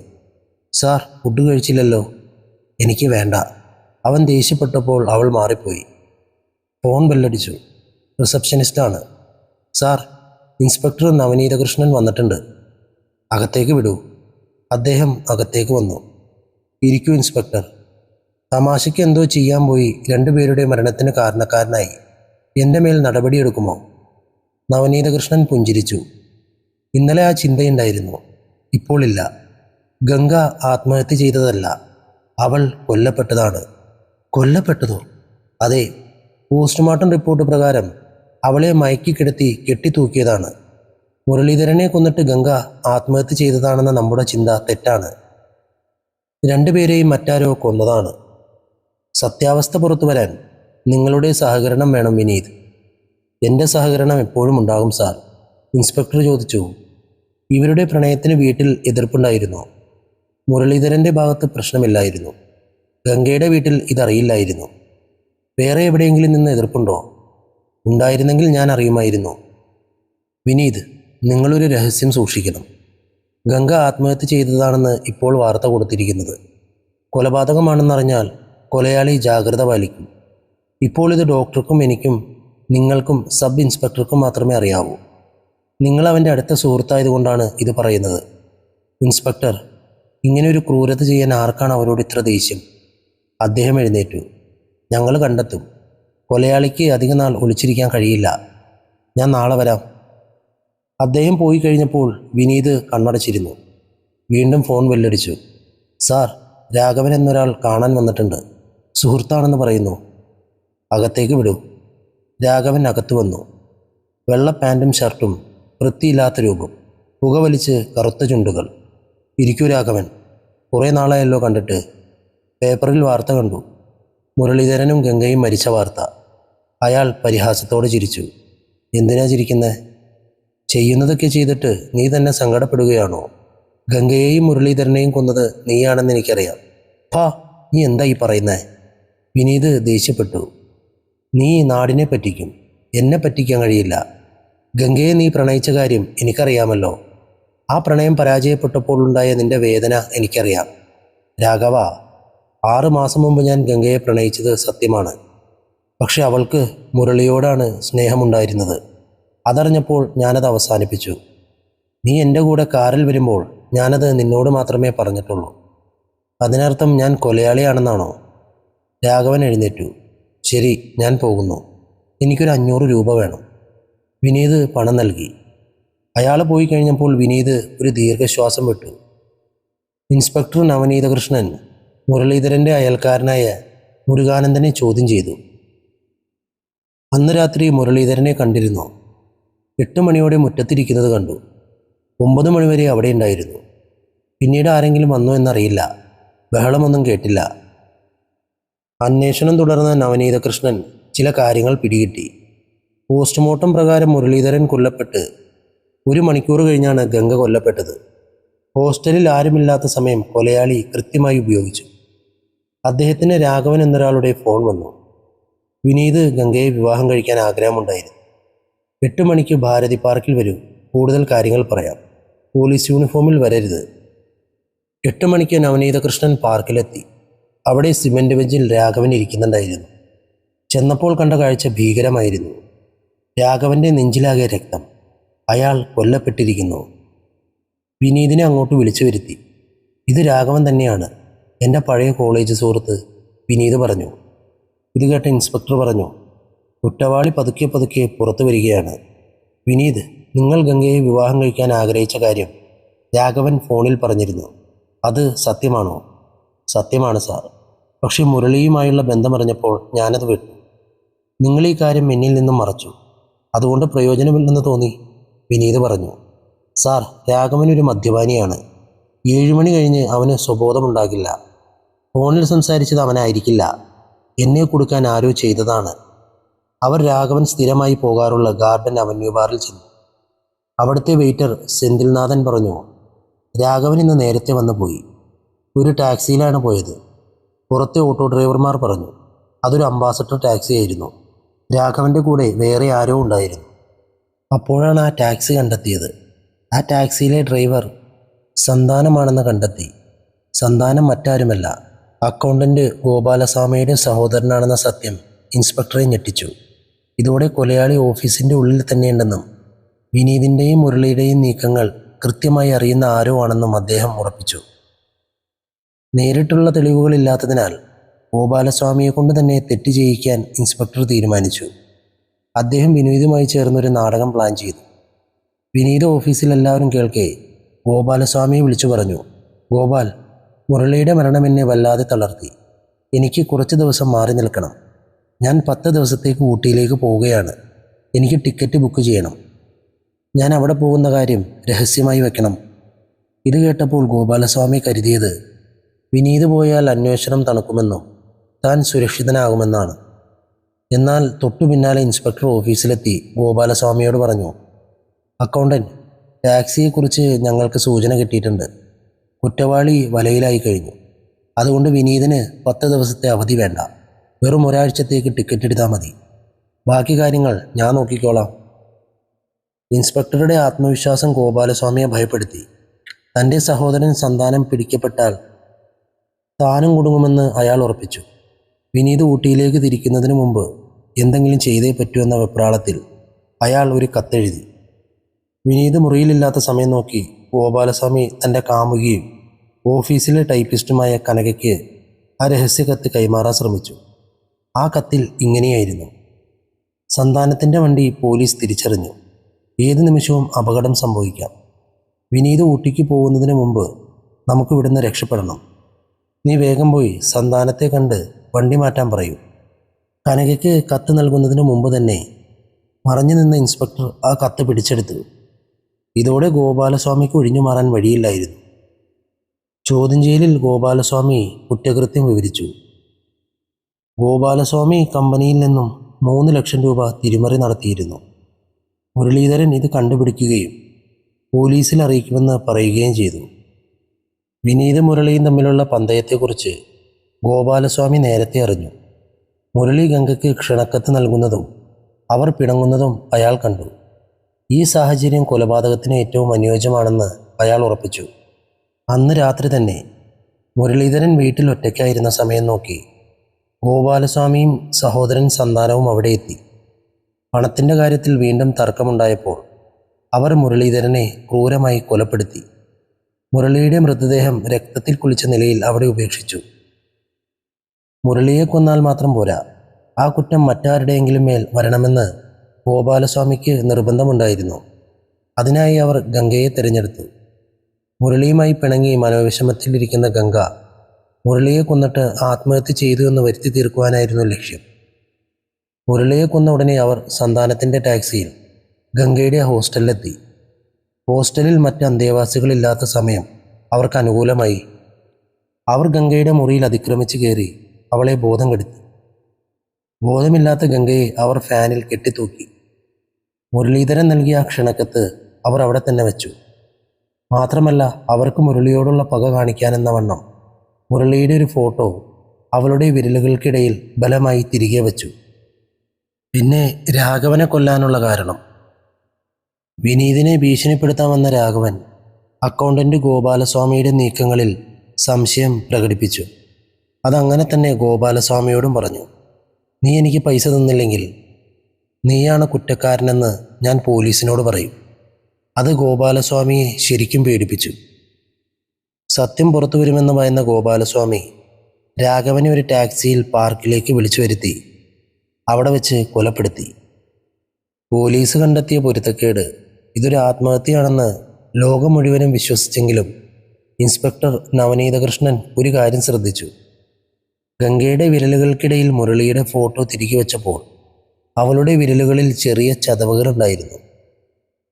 സാർ, ഫുഡ് കഴിച്ചില്ലല്ലോ. എനിക്ക് വേണ്ട. അവൻ ദേഷ്യപ്പെട്ടപ്പോൾ അവൾ മാറിപ്പോയി. ഫോൺ ബെല്ലടിച്ചു. റിസപ്ഷനിസ്റ്റാണ്. സാർ, ഇൻസ്പെക്ടർ നവനീതകൃഷ്ണൻ വന്നിട്ടുണ്ട്. അകത്തേക്ക് വിടൂ. അദ്ദേഹം അകത്തേക്ക് വന്നു. ഇരിക്കൂ ഇൻസ്പെക്ടർ. തമാശയ്ക്ക് എന്തോ ചെയ്യാൻ പോയി 2 പേരുടെ മരണത്തിന് കാരണക്കാരനായി. എൻ്റെ മേൽ നടപടിയെടുക്കുമോ? നവനീതകൃഷ്ണൻ പുഞ്ചിരിച്ചു. ഇന്നലെ ആ ചിന്തയുണ്ടായിരുന്നു, ഇപ്പോൾ ഇല്ല. ഗംഗ ആത്മഹത്യ ചെയ്തതല്ല, അവൾ കൊല്ലപ്പെട്ടതാണ്. കൊല്ലപ്പെട്ടതോ? അതെ. പോസ്റ്റ്മോർട്ടം റിപ്പോർട്ട് പ്രകാരം അവളെ മയക്കിക്കിടത്തി കെട്ടിത്തൂക്കിയതാണ്. മുരളീധരനെ കൊന്നിട്ട് ഗംഗ ആത്മഹത്യ ചെയ്തതാണെന്ന നമ്മുടെ ചിന്ത തെറ്റാണ്. 2 പേരെയും മറ്റാരോ കൊന്നതാണ്. സത്യാവസ്ഥ പുറത്തു വരാൻ നിങ്ങളുടെ സഹകരണം വേണം വിനീത്. എൻ്റെ സഹകരണം എപ്പോഴും ഉണ്ടാകും സാർ. ഇൻസ്പെക്ടർ ചോദിച്ചു. ഇവരുടെ പ്രണയത്തിന് വീട്ടിൽ എതിർപ്പുണ്ടായിരുന്നു. മുരളീധരൻ്റെ ഭാഗത്ത് പ്രശ്നമില്ലായിരുന്നു. ഗംഗയുടെ വീട്ടിൽ ഇതറിയില്ലായിരുന്നു. വേറെ എവിടെയെങ്കിലും നിന്ന് എതിർപ്പുണ്ടോ? ഉണ്ടായിരുന്നെങ്കിൽ ഞാൻ അറിയുമായിരുന്നു. വിനീത്, നിങ്ങളൊരു രഹസ്യം സൂക്ഷിക്കണം. ഗംഗ ആത്മഹത്യ ചെയ്തതാണെന്ന് ഇപ്പോൾ വാർത്ത കൊടുത്തിരിക്കുന്നത്. കൊലപാതകമാണെന്നറിഞ്ഞാൽ കൊലയാളി ജാഗ്രത പാലിക്കും. ഇപ്പോൾ ഇത് ഡോക്ടർക്കും എനിക്കും നിങ്ങൾക്കും സബ് ഇൻസ്പെക്ടർക്കും മാത്രമേ അറിയാവൂ. നിങ്ങൾ അവൻ്റെ അടുത്ത സുഹൃത്തായതുകൊണ്ടാണ് ഇത് പറയുന്നത്. ഇൻസ്പെക്ടർ, ഇങ്ങനെയൊരു ക്രൂരത ചെയ്യാൻ ആർക്കാണ് അവരോട് ഇത്ര ദേഷ്യം? അദ്ദേഹം എഴുന്നേറ്റു. ഞങ്ങൾ കണ്ടെത്തും. കൊലയാളിക്ക് അധിക നാൾ ഒളിച്ചിരിക്കാൻ കഴിയില്ല. ഞാൻ നാളെ വരാം. അദ്ദേഹം പോയി കഴിഞ്ഞപ്പോൾ വിനീത് കണ്ണടച്ചിരുന്നു. വീണ്ടും ഫോൺ ബെല്ലടിച്ചു. സാർ, രാഘവൻ എന്നൊരാൾ കാണാൻ വന്നിട്ടുണ്ട്. സുഹൃത്താണെന്ന് പറയുന്നു. അകത്തേക്ക് വിടൂ. രാഘവൻ അകത്തു വന്നു. വെള്ള പാൻറ്റും ഷർട്ടും, വൃത്തിയില്ലാത്ത രൂപം, പുകവലിച്ച് കറുത്ത ചുണ്ടുകൾ. ഇരിക്കൂ രാഘവൻ, കുറേ നാളായല്ലോ കണ്ടിട്ട്. പേപ്പറിൽ വാർത്ത കണ്ടു. മുരളീധരനും ഗംഗയും മരിച്ച വാർത്ത. അയാൾ പരിഹാസത്തോടെ ചിരിച്ചു. എന്തിനാ ചിരിക്കുന്നത്? ചെയ്യുന്നതൊക്കെ ചെയ്തിട്ട് നീ തന്നെ സങ്കടപ്പെടുകയാണോ? ഗംഗയെയും മുരളീധരനെയും കൊന്നത് നീയാണെന്ന് എനിക്കറിയാം. നീ എന്താ ഈ പറയുന്നേ? വിനീത് ദേഷ്യപ്പെട്ടു. നീ നാടിനെ പറ്റിക്കും, എന്നെ പറ്റിക്കാൻ കഴിയില്ല. ഗംഗയെ നീ പ്രണയിച്ച കാര്യം എനിക്കറിയാമല്ലോ. ആ പ്രണയം പരാജയപ്പെട്ടപ്പോൾ ഉണ്ടായ നിന്റെ വേദന എനിക്കറിയാം. രാഘവ, 6 മാസം മുമ്പ് ഞാൻ ഗംഗയെ പ്രണയിച്ചത് സത്യമാണ്. പക്ഷെ അവൾക്ക് മുരളിയോടാണ് സ്നേഹമുണ്ടായിരുന്നത്. അതറിഞ്ഞപ്പോൾ ഞാനത് അവസാനിപ്പിച്ചു. നീ എൻ്റെ കൂടെ കാറിൽ വരുമ്പോൾ ഞാനത് നിന്നോട് മാത്രമേ പറഞ്ഞിട്ടുള്ളൂ. അതിനർത്ഥം ഞാൻ കൊലയാളിയാണെന്നാണോ? രാഘവൻ എഴുന്നേറ്റു. ശരി, ഞാൻ പോകുന്നു. എനിക്കൊരു 500 രൂപ വേണം. വിനീത് പണം നൽകി. അയാൾ പോയി കഴിഞ്ഞപ്പോൾ വിനീത് ഒരു ദീർഘശ്വാസം വിട്ടു. ഇൻസ്പെക്ടർ നവനീതകൃഷ്ണൻ മുരളീധരൻ്റെ അയൽക്കാരനായ മുരുകാനന്ദനെ ചോദ്യം ചെയ്തു. അന്ന് രാത്രി മുരളീധരനെ കണ്ടിരുന്നു. 8 മണിയോടെ മുറ്റത്തിരിക്കുന്നത് കണ്ടു. 9 മണിവരെ അവിടെ ഉണ്ടായിരുന്നു. പിന്നീട് ആരെങ്കിലും വന്നോ എന്നറിയില്ല. ബഹളമൊന്നും കേട്ടില്ല. അന്വേഷണം തുടർന്ന നവനീതകൃഷ്ണൻ ചില കാര്യങ്ങൾ പിടികിട്ടി. പോസ്റ്റ്മോർട്ടം പ്രകാരം മുരളീധരൻ കൊല്ലപ്പെട്ട് 1 മണിക്കൂർ കഴിഞ്ഞാണ് ഗംഗ കൊല്ലപ്പെട്ടത്. ഹോസ്റ്റലിൽ ആരുമില്ലാത്ത സമയം കൊലയാളി കൃത്യമായി ഉപയോഗിച്ചു. അദ്ദേഹത്തിന് രാഘവൻ എന്നൊരാളുടെ ഫോൺ വന്നു. വിനീത് ഗംഗയെ വിവാഹം കഴിക്കാൻ ആഗ്രഹമുണ്ടായിരുന്നു. 8 മണിക്ക് ഭാരതി പാർക്കിൽ വരൂ, കൂടുതൽ കാര്യങ്ങൾ പറയാം. പോലീസ് യൂണിഫോമിൽ വരരുത്. 8 മണിക്ക് നവനീതകൃഷ്ണൻ പാർക്കിലെത്തി. അവിടെ സിമന്റ് ബെഞ്ചിൽ രാഘവൻ ഇരിക്കുന്നുണ്ടായിരുന്നു. ചെന്നപ്പോൾ കണ്ട കാഴ്ച ഭീകരമായിരുന്നു. രാഘവന്റെ നെഞ്ചിലാകെ രക്തം. അയാൾ കൊല്ലപ്പെട്ടിരിക്കുന്നു. വിനീതിനെ അങ്ങോട്ട് വിളിച്ചു വരുത്തി. ഇത് രാഘവൻ തന്നെയാണ്, എൻ്റെ പഴയ കോളേജ് സുഹൃത്ത്, വിനീത് പറഞ്ഞു. ഇത് കേട്ട ഇൻസ്പെക്ടർ പറഞ്ഞു, കുറ്റവാളി പതുക്കെ പതുക്കെ പുറത്തു വരികയാണ്. വിനീത്, നിങ്ങൾ ഗംഗയെ വിവാഹം കഴിക്കാൻ ആഗ്രഹിച്ച കാര്യം രാഘവൻ ഫോണിൽ പറഞ്ഞിരുന്നു. അത് സത്യമാണോ? സത്യമാണ് സാർ. പക്ഷേ മുരളിയുമായുള്ള ബന്ധമറിഞ്ഞപ്പോൾ ഞാനത് വിട്ടു. നിങ്ങൾ ഈ കാര്യം എന്നിൽ നിന്നും മറച്ചു. അതുകൊണ്ട് പ്രയോജനമില്ലെന്ന് തോന്നി, വിനീത് പറഞ്ഞു. സാർ, രാഘവനൊരു മദ്യപാനിയാണ്. 7 മണി കഴിഞ്ഞ് അവന് സ്വബോധമുണ്ടാകില്ല. ഫോണിൽ സംസാരിച്ചത് അവനായിരിക്കില്ല. എന്നെ കൊടുക്കാൻ ആരോ ചെയ്തതാണ്. അവർ രാഘവൻ സ്ഥിരമായി പോകാറുള്ള ഗാർഡൻ അവന്യൂ ബാറിൽ ചെന്നു. അവിടുത്തെ വെയിറ്റർ സെന്തിൽനാഥൻ പറഞ്ഞു, രാഘവൻ ഇന്ന് നേരത്തെ വന്നു പോയി. ഒരു ടാക്സിയിലാണ് പോയത്. പുറത്തെ ഓട്ടോ ഡ്രൈവർമാർ പറഞ്ഞു, അതൊരു അംബാസഡർ ടാക്സി ആയിരുന്നു. രാഘവൻ്റെ കൂടെ വേറെ ആരോ ഉണ്ടായിരുന്നു. അപ്പോഴാണ് ആ ടാക്സി കണ്ടെത്തിയത്. ആ ടാക്സിയിലെ ഡ്രൈവർ സന്താനമാണെന്ന് കണ്ടെത്തി. സന്താനം മറ്റാരുമല്ല, അക്കൗണ്ടന്റ് ഗോപാലസ്വാമിയുടെ സഹോദരനാണെന്ന സത്യം ഇൻസ്പെക്ടറെ ഞെട്ടിച്ചു. ഇതോടെ കൊലയാളി ഓഫീസിൻ്റെ ഉള്ളിൽ തന്നെയുണ്ടെന്നും വിനീതിൻ്റെയും മുരളിയുടെയും നീക്കങ്ങൾ കൃത്യമായി അറിയുന്ന ആരോ ആണെന്നും അദ്ദേഹം ഉറപ്പിച്ചു. നേരിട്ടുള്ള തെളിവുകളില്ലാത്തതിനാൽ ഗോപാലസ്വാമിയെ കൊണ്ട് തന്നെ തെറ്റ് ചെയ്യിക്കാൻ ഇൻസ്പെക്ടർ തീരുമാനിച്ചു. അദ്ദേഹം വിനീതുമായി ചേർന്നൊരു നാടകം പ്ലാൻ ചെയ്തു. വിനീത് ഓഫീസിൽ എല്ലാവരും കേൾക്കെ ഗോപാലസ്വാമിയെ വിളിച്ചു പറഞ്ഞു, ഗോപാൽ, മുരളിയുടെ മരണം എന്നെ വല്ലാതെ തളർത്തി. എനിക്ക് കുറച്ച് ദിവസം മാറി നിൽക്കണം. ഞാൻ 10 ദിവസത്തേക്ക് ഊട്ടിയിലേക്ക് പോവുകയാണ്. എനിക്ക് ടിക്കറ്റ് ബുക്ക് ചെയ്യണം. ഞാൻ അവിടെ പോകുന്ന കാര്യം രഹസ്യമായി വെക്കണം. ഇത് കേട്ടപ്പോൾ ഗോപാലസ്വാമി കരുതിയത് വിനീത് പോയാൽ അന്വേഷണം തണുക്കുമെന്നും താൻ സുരക്ഷിതനാകുമെന്നാണ്. എന്നാൽ തൊട്ടു പിന്നാലെ ഇൻസ്പെക്ടർ ഓഫീസിലെത്തി ഗോപാലസ്വാമിയോട് പറഞ്ഞു, അക്കൗണ്ടന്റ്, ടാക്സിയെക്കുറിച്ച് ഞങ്ങൾക്ക് സൂചന കിട്ടിയിട്ടുണ്ട്. കുറ്റവാളി വലയിലായി കഴിഞ്ഞു. അതുകൊണ്ട് വിനീതിന് 10 ദിവസത്തെ അവധി വേണ്ട. വെറും ഒരാഴ്ചത്തേക്ക് ടിക്കറ്റ് എടുത്താൽ മതി. ബാക്കി കാര്യങ്ങൾ ഞാൻ നോക്കിക്കോളാം. ഇൻസ്പെക്ടറുടെ ആത്മവിശ്വാസം ഗോപാലസ്വാമിയെ ഭയപ്പെടുത്തി. തൻ്റെ സഹോദരൻ സന്താനം പിടിക്കപ്പെട്ടാൽ താനും കുടുങ്ങുമെന്ന് അയാൾ ഉറപ്പിച്ചു. വിനീത് ഊട്ടിയിലേക്ക് തിരിക്കുന്നതിന് മുമ്പ് എന്തെങ്കിലും ചെയ്തേ പറ്റൂ എന്ന വെപ്രാളത്തിൽ അയാൾ ഒരു കത്തെഴുതി. വിനീത് മുറിയിലില്ലാത്ത സമയം നോക്കി ഗോപാലസ്വാമി തൻ്റെ കാമുകിയും ഓഫീസിലെ ടൈപ്പിസ്റ്റുമായ കനകയ്ക്ക് ആ രഹസ്യ കത്ത് കൈമാറാൻ ശ്രമിച്ചു. ആ കത്തിൽ ഇങ്ങനെയായിരുന്നു: സന്താനത്തിൻ്റെ വണ്ടി പോലീസ് തിരിച്ചറിഞ്ഞു. ഏത് നിമിഷവും അപകടം സംഭവിക്കാം. വിനീത് ഊട്ടിക്ക് പോകുന്നതിന് മുമ്പ് നമുക്ക് ഇവിടുന്ന് രക്ഷപ്പെടണം. നീ വേഗം പോയി സന്താനത്തെ കണ്ട് വണ്ടി മാറ്റാൻ പറയൂ. കനകയ്ക്ക് കത്ത് നൽകുന്നതിന് മുമ്പ് തന്നെ മറഞ്ഞു നിന്ന ഇൻസ്പെക്ടർ ആ കത്ത് പിടിച്ചെടുത്തു. ഇതോടെ ഗോപാലസ്വാമിക്ക് ഒഴിഞ്ഞു മാറാൻ വഴിയില്ലായിരുന്നു. ചോദ്യം ചെയ്യലിൽ ഗോപാലസ്വാമി കുറ്റകൃത്യം വിവരിച്ചു. ഗോപാലസ്വാമി കമ്പനിയിൽ നിന്നും 3 ലക്ഷം രൂപ തിരിമറി നടത്തിയിരുന്നു. മുരളീധരൻ ഇത് കണ്ടുപിടിക്കുകയും പോലീസിൽ അറിയിക്കുമെന്ന് പറയുകയും ചെയ്തു. വിനീത് മുരളിയും തമ്മിലുള്ള പന്തയത്തെക്കുറിച്ച് ഗോപാലസ്വാമി നേരത്തെ അറിഞ്ഞു. മുരളി ഗംഗയ്ക്ക് ക്ഷണക്കത്ത് നൽകുന്നതും അവർ പിണങ്ങുന്നതും അയാൾ കണ്ടു. ഈ സാഹചര്യം കൊലപാതകത്തിന് ഏറ്റവും അനുയോജ്യമാണെന്ന് അയാൾ ഉറപ്പിച്ചു. അന്ന് രാത്രി തന്നെ മുരളീധരൻ വീട്ടിൽ ഒറ്റയ്ക്കായിരുന്ന സമയം നോക്കി ഗോപാലസ്വാമിയും സഹോദരൻ സന്താനവും അവിടെ എത്തി. പണത്തിൻ്റെ കാര്യത്തിൽ വീണ്ടും തർക്കമുണ്ടായപ്പോൾ അവർ മുരളീധരനെ ക്രൂരമായി കൊലപ്പെടുത്തി. മുരളിയുടെ മൃതദേഹം രക്തത്തിൽ കുളിച്ച നിലയിൽ അവിടെ ഉപേക്ഷിച്ചു. മുരളിയെ കൊന്നാൽ മാത്രം പോരാ, ആ കുറ്റം മറ്റാരുടെയെങ്കിലും മേൽ വരണമെന്ന് ഗോപാലസ്വാമിക്ക് നിർബന്ധമുണ്ടായിരുന്നു. അതിനായി അവർ ഗംഗയെ തിരഞ്ഞെടുത്തു. മുരളിയുമായി പിണങ്ങി മനോവിഷമത്തിലിരിക്കുന്ന ഗംഗ മുരളിയെ കൊന്നിട്ട് ആത്മഹത്യ ചെയ്തു എന്ന് വരുത്തി തീർക്കുവാനായിരുന്നു ലക്ഷ്യം. മുരളിയെ കൊന്ന ഉടനെ അവർ സന്താനത്തിൻ്റെ ടാക്സിയിൽ ഗംഗയുടെ ഹോസ്റ്റലിലെത്തി. ഹോസ്റ്റലിൽ മറ്റ് അന്തേവാസികളില്ലാത്ത സമയം അവർക്ക് അനുകൂലമായി. അവർ ഗംഗയുടെ മുറിയിൽ അതിക്രമിച്ച് കയറി അവളെ ബോധം കെടുത്തി. ബോധമില്ലാത്ത ഗംഗയെ അവർ ഫാനിൽ കെട്ടിത്തൂക്കി. മുരളീധരൻ നൽകിയ ആ ക്ഷണക്കത്ത് അവർ അവിടെ തന്നെ വെച്ചു. മാത്രമല്ല, അവർക്ക് മുരളിയോടുള്ള പക കാണിക്കാനെന്ന വണ്ണം മുരളിയുടെ ഒരു ഫോട്ടോ അവളുടെ വിരലുകൾക്കിടയിൽ ബലമായി തിരികെ വച്ചു. പിന്നെ രാഘവനെ കൊല്ലാനുള്ള കാരണം. വിനീതിനെ ഭീഷണിപ്പെടുത്താൻ വന്ന രാഘവൻ അക്കൗണ്ടന്റ് ഗോപാലസ്വാമിയുടെ നീക്കങ്ങളിൽ സംശയം പ്രകടിപ്പിച്ചു. അതങ്ങനെ തന്നെ ഗോപാലസ്വാമിയോടും പറഞ്ഞു. നീ എനിക്ക് പൈസ തന്നില്ലെങ്കിൽ നീയാണ് കുറ്റക്കാരനെന്ന് ഞാൻ പോലീസിനോട് പറയും. അത് ഗോപാലസ്വാമിയെ ശരിക്കും പേടിപ്പിച്ചു. സത്യം പുറത്തു വരുമെന്ന് ഭയന്ന ഗോപാലസ്വാമി രാഘവനെ ഒരു ടാക്സിയിൽ പാർക്കിലേക്ക് വിളിച്ചു വരുത്തി അവിടെ വെച്ച് കൊലപ്പെടുത്തി. പോലീസ് കണ്ടെത്തിയ പൊരുത്തക്കേട് ഇതൊരു ആത്മഹത്യയാണെന്ന് ലോകം മുഴുവനും വിശ്വസിച്ചെങ്കിലും ഇൻസ്പെക്ടർ നവനീതകൃഷ്ണൻ ഒരു കാര്യം ശ്രദ്ധിച്ചു. ഗംഗയുടെ വിരലുകൾക്കിടയിൽ മുരളിയുടെ ഫോട്ടോ തിരികെ വെച്ചപ്പോൾ അവളുടെ വിരലുകളിൽ ചെറിയ ചതവുകളുണ്ടായിരുന്നു.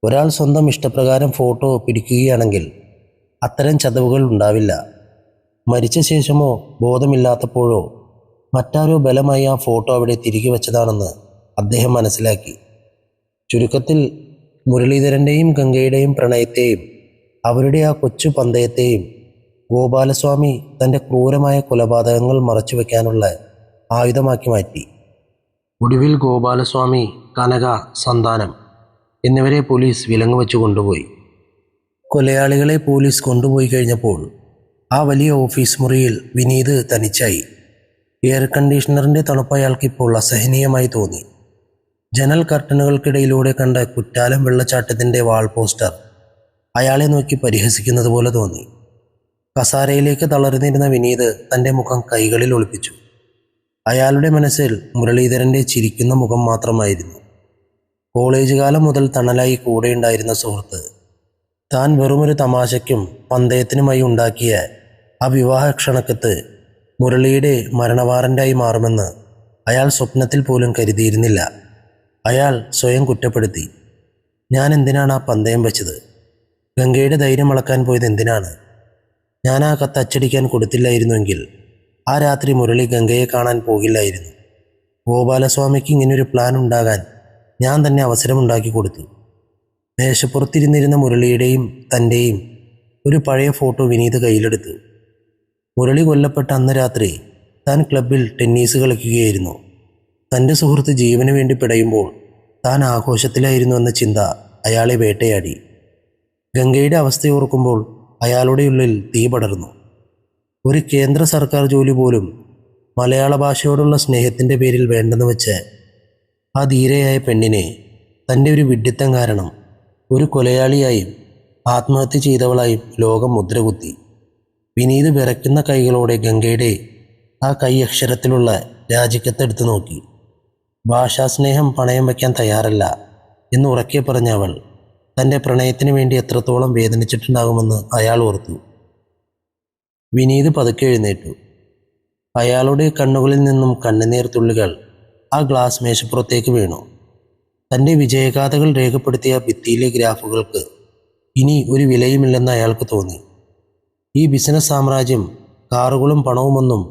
ഒരാൾ സ്വന്തം ഇഷ്ടപ്രകാരം ഫോട്ടോ പിടിക്കുകയാണെങ്കിൽ അത്തരം ചതവുകൾ ഉണ്ടാവില്ല. മരിച്ച ശേഷമോ ബോധമില്ലാത്തപ്പോഴോ മറ്റാരോ ബലമായി ആ ഫോട്ടോ അവിടെ തിരികെ വെച്ചതാണെന്ന് അദ്ദേഹം മനസ്സിലാക്കി. ചുരുക്കത്തിൽ മുരളീധരൻ്റെയും ഗംഗയുടെയും പ്രണയത്തെയും അവരുടെ ആ കൊച്ചു പന്തയത്തെയും ഗോപാലസ്വാമി തൻ്റെ ക്രൂരമായ കൊലപാതകങ്ങൾ മറച്ചുവെക്കാനുള്ള ആയുധമാക്കി മാറ്റി. ഒടുവിൽ ഗോപാലസ്വാമി, കനക, സന്താനം എന്നിവരെ പോലീസ് വിലങ്ങ് വെച്ച് കൊണ്ടുപോയി. കൊലയാളികളെ പോലീസ് കൊണ്ടുപോയി കഴിഞ്ഞപ്പോൾ ആ വലിയ ഓഫീസ് മുറിയിൽ വിനീത് തനിച്ചായി. എയർ കണ്ടീഷണറിൻ്റെ തണുപ്പ് അയാൾക്കിപ്പോൾ അസഹനീയമായി തോന്നി. ജനൽ കർട്ടനുകൾക്കിടയിലൂടെ കണ്ട കുറ്റാലം വെള്ളച്ചാട്ടത്തിൻ്റെ വാൾ പോസ്റ്റർ അയാളെ നോക്കി പരിഹസിക്കുന്നത് പോലെ തോന്നി. കസാരയിലേക്ക് തളർന്നിരുന്ന വിനീത് തൻ്റെ മുഖം കൈകളിൽ ഒളിപ്പിച്ചു. അയാളുടെ മനസ്സിൽ മുരളീധരൻ്റെ ചിരിക്കുന്ന മുഖം മാത്രമായിരുന്നു. കോളേജ് കാലം മുതൽ തണലായി കൂടെയുണ്ടായിരുന്ന സുഹൃത്ത് താൻ വെറുമൊരു തമാശയ്ക്കും പന്തയത്തിനുമായി ഉണ്ടാക്കിയ ആ വിവാഹ ക്ഷണക്കത്ത് മുരളിയുടെ മരണവാറൻ്റായി മാറുമെന്ന് അയാൾ സ്വപ്നത്തിൽ പോലും കരുതിയിരുന്നില്ല. അയാൾ സ്വയം കുറ്റപ്പെടുത്തി. ഞാൻ എന്തിനാണ് ആ പന്തയം വെച്ചത്? ഗംഗയുടെ ധൈര്യം അളക്കാൻ പോയത് എന്തിനാണ്? ഞാൻ ആ കത്ത് അച്ചടിക്കാൻ കൊടുത്തില്ലായിരുന്നുവെങ്കിൽ ആ രാത്രി മുരളി ഗംഗയെ കാണാൻ പോകില്ലായിരുന്നു. ഗോപാലസ്വാമിക്ക് ഇങ്ങനൊരു പ്ലാൻ ഉണ്ടാകാൻ ഞാൻ തന്നെ അവസരമുണ്ടാക്കി കൊടുത്തു. മേശപ്പുറത്തിരുന്നിരുന്ന മുരളിയുടെയും തൻ്റെയും ഒരു പഴയ ഫോട്ടോ വിനീത് കയ്യിലെടുത്തു. മുരളി കൊല്ലപ്പെട്ട അന്ന് രാത്രി താൻ ക്ലബ്ബിൽ ടെന്നീസ് കളിക്കുകയായിരുന്നു. തൻ്റെ സുഹൃത്ത് ജീവന് വേണ്ടി പിടയുമ്പോൾ താൻ ആഘോഷത്തിലായിരുന്നു എന്ന ചിന്ത അയാളെ വേട്ടയാടി. ഗംഗയുടെ അവസ്ഥയോർക്കുമ്പോൾ അയാളുടെ ഉള്ളിൽ തീ പടർന്നു. ഒരു കേന്ദ്ര സർക്കാർ ജോലി പോലും മലയാള ഭാഷയോടുള്ള സ്നേഹത്തിൻ്റെ പേരിൽ വേണ്ടെന്ന് വെച്ച് ആ ധീരയായ പെണ്ണിനെ തൻ്റെ ഒരു വിഡ്ഢിത്തം കാരണം ഒരു കൊലയാളിയായും ആത്മഹത്യ ചെയ്തവളായും ലോകം മുദ്രകുത്തി. വിനീത് വിറയ്ക്കുന്ന കൈകളോടെ ഗംഗയുടെ ആ കൈ അക്ഷരത്തിലുള്ള രാജിക്കത്തെടുത്തു നോക്കി. ഭാഷാസ്നേഹം പണയം വയ്ക്കാൻ തയ്യാറല്ല എന്ന് ഉറക്കെ പറഞ്ഞ അവൾ തൻ്റെ പ്രണയത്തിന് വേണ്ടി എത്രത്തോളം വേദനിച്ചിട്ടുണ്ടാകുമെന്ന് അയാൾ ഓർത്തു. വിനീത് പതുക്കെ എഴുന്നേറ്റു. അയാളുടെ കണ്ണുകളിൽ നിന്നും കണ്ണുനീർ തുള്ളികൾ ആ ഗ്ലാസ് മേശപ്പുറത്തേക്ക് വീണു. തൻ്റെ വിജയഗാഥകൾ രേഖപ്പെടുത്തിയ ഭിത്തിയിലെ ഗ്രാഫുകൾക്ക് ഇനി ഒരു വിലയുമില്ലെന്ന് അയാൾക്ക് തോന്നി. ഈ ബിസിനസ് സാമ്രാജ്യം കാറുകളും പണവുമൊന്നും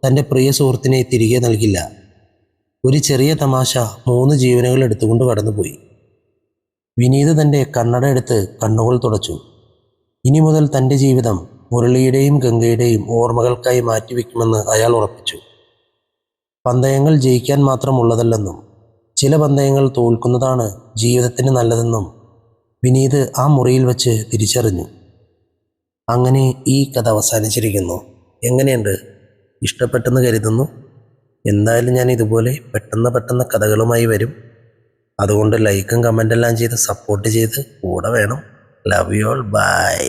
തൻ്റെ പ്രിയ സുഹൃത്തിനെ തിരികെ നൽകില്ല. ഒരു ചെറിയ തമാശ 3 ജീവനുകൾ എടുത്തുകൊണ്ട് കടന്നുപോയി. വിനീത് തൻ്റെ കണ്ണട എടുത്ത് കണ്ണുകൾ തുടച്ചു. ഇനി മുതൽ തൻ്റെ ജീവിതം മുരളിയുടെയും ഗംഗയുടെയും ഓർമ്മകൾക്കായി മാറ്റിവെക്കുമെന്ന് അയാൾ ഉറപ്പിച്ചു. പന്തയങ്ങൾ ജയിക്കാൻ മാത്രമുള്ളതല്ലെന്നും ചില പന്തയങ്ങൾ തോൽക്കുന്നതാണ് ജീവിതത്തിന് നല്ലതെന്നും വിനീത് ആ മുറിയിൽ വച്ച് തിരിച്ചറിഞ്ഞു. അങ്ങനെ ഈ കഥ അവസാനിച്ചിരിക്കുന്നു. എങ്ങനെയുണ്ട്? ഇഷ്ടപ്പെട്ടെന്ന് കരുതുന്നു. എന്തായാലും ഞാൻ ഇതുപോലെ പെട്ടെന്ന് കഥകളുമായി വരും. അതുകൊണ്ട് ലൈക്കും കമൻ്റെല്ലാം ചെയ്ത് സപ്പോർട്ട് ചെയ്ത് കൂടെ വേണം. Love you all. ബൈ.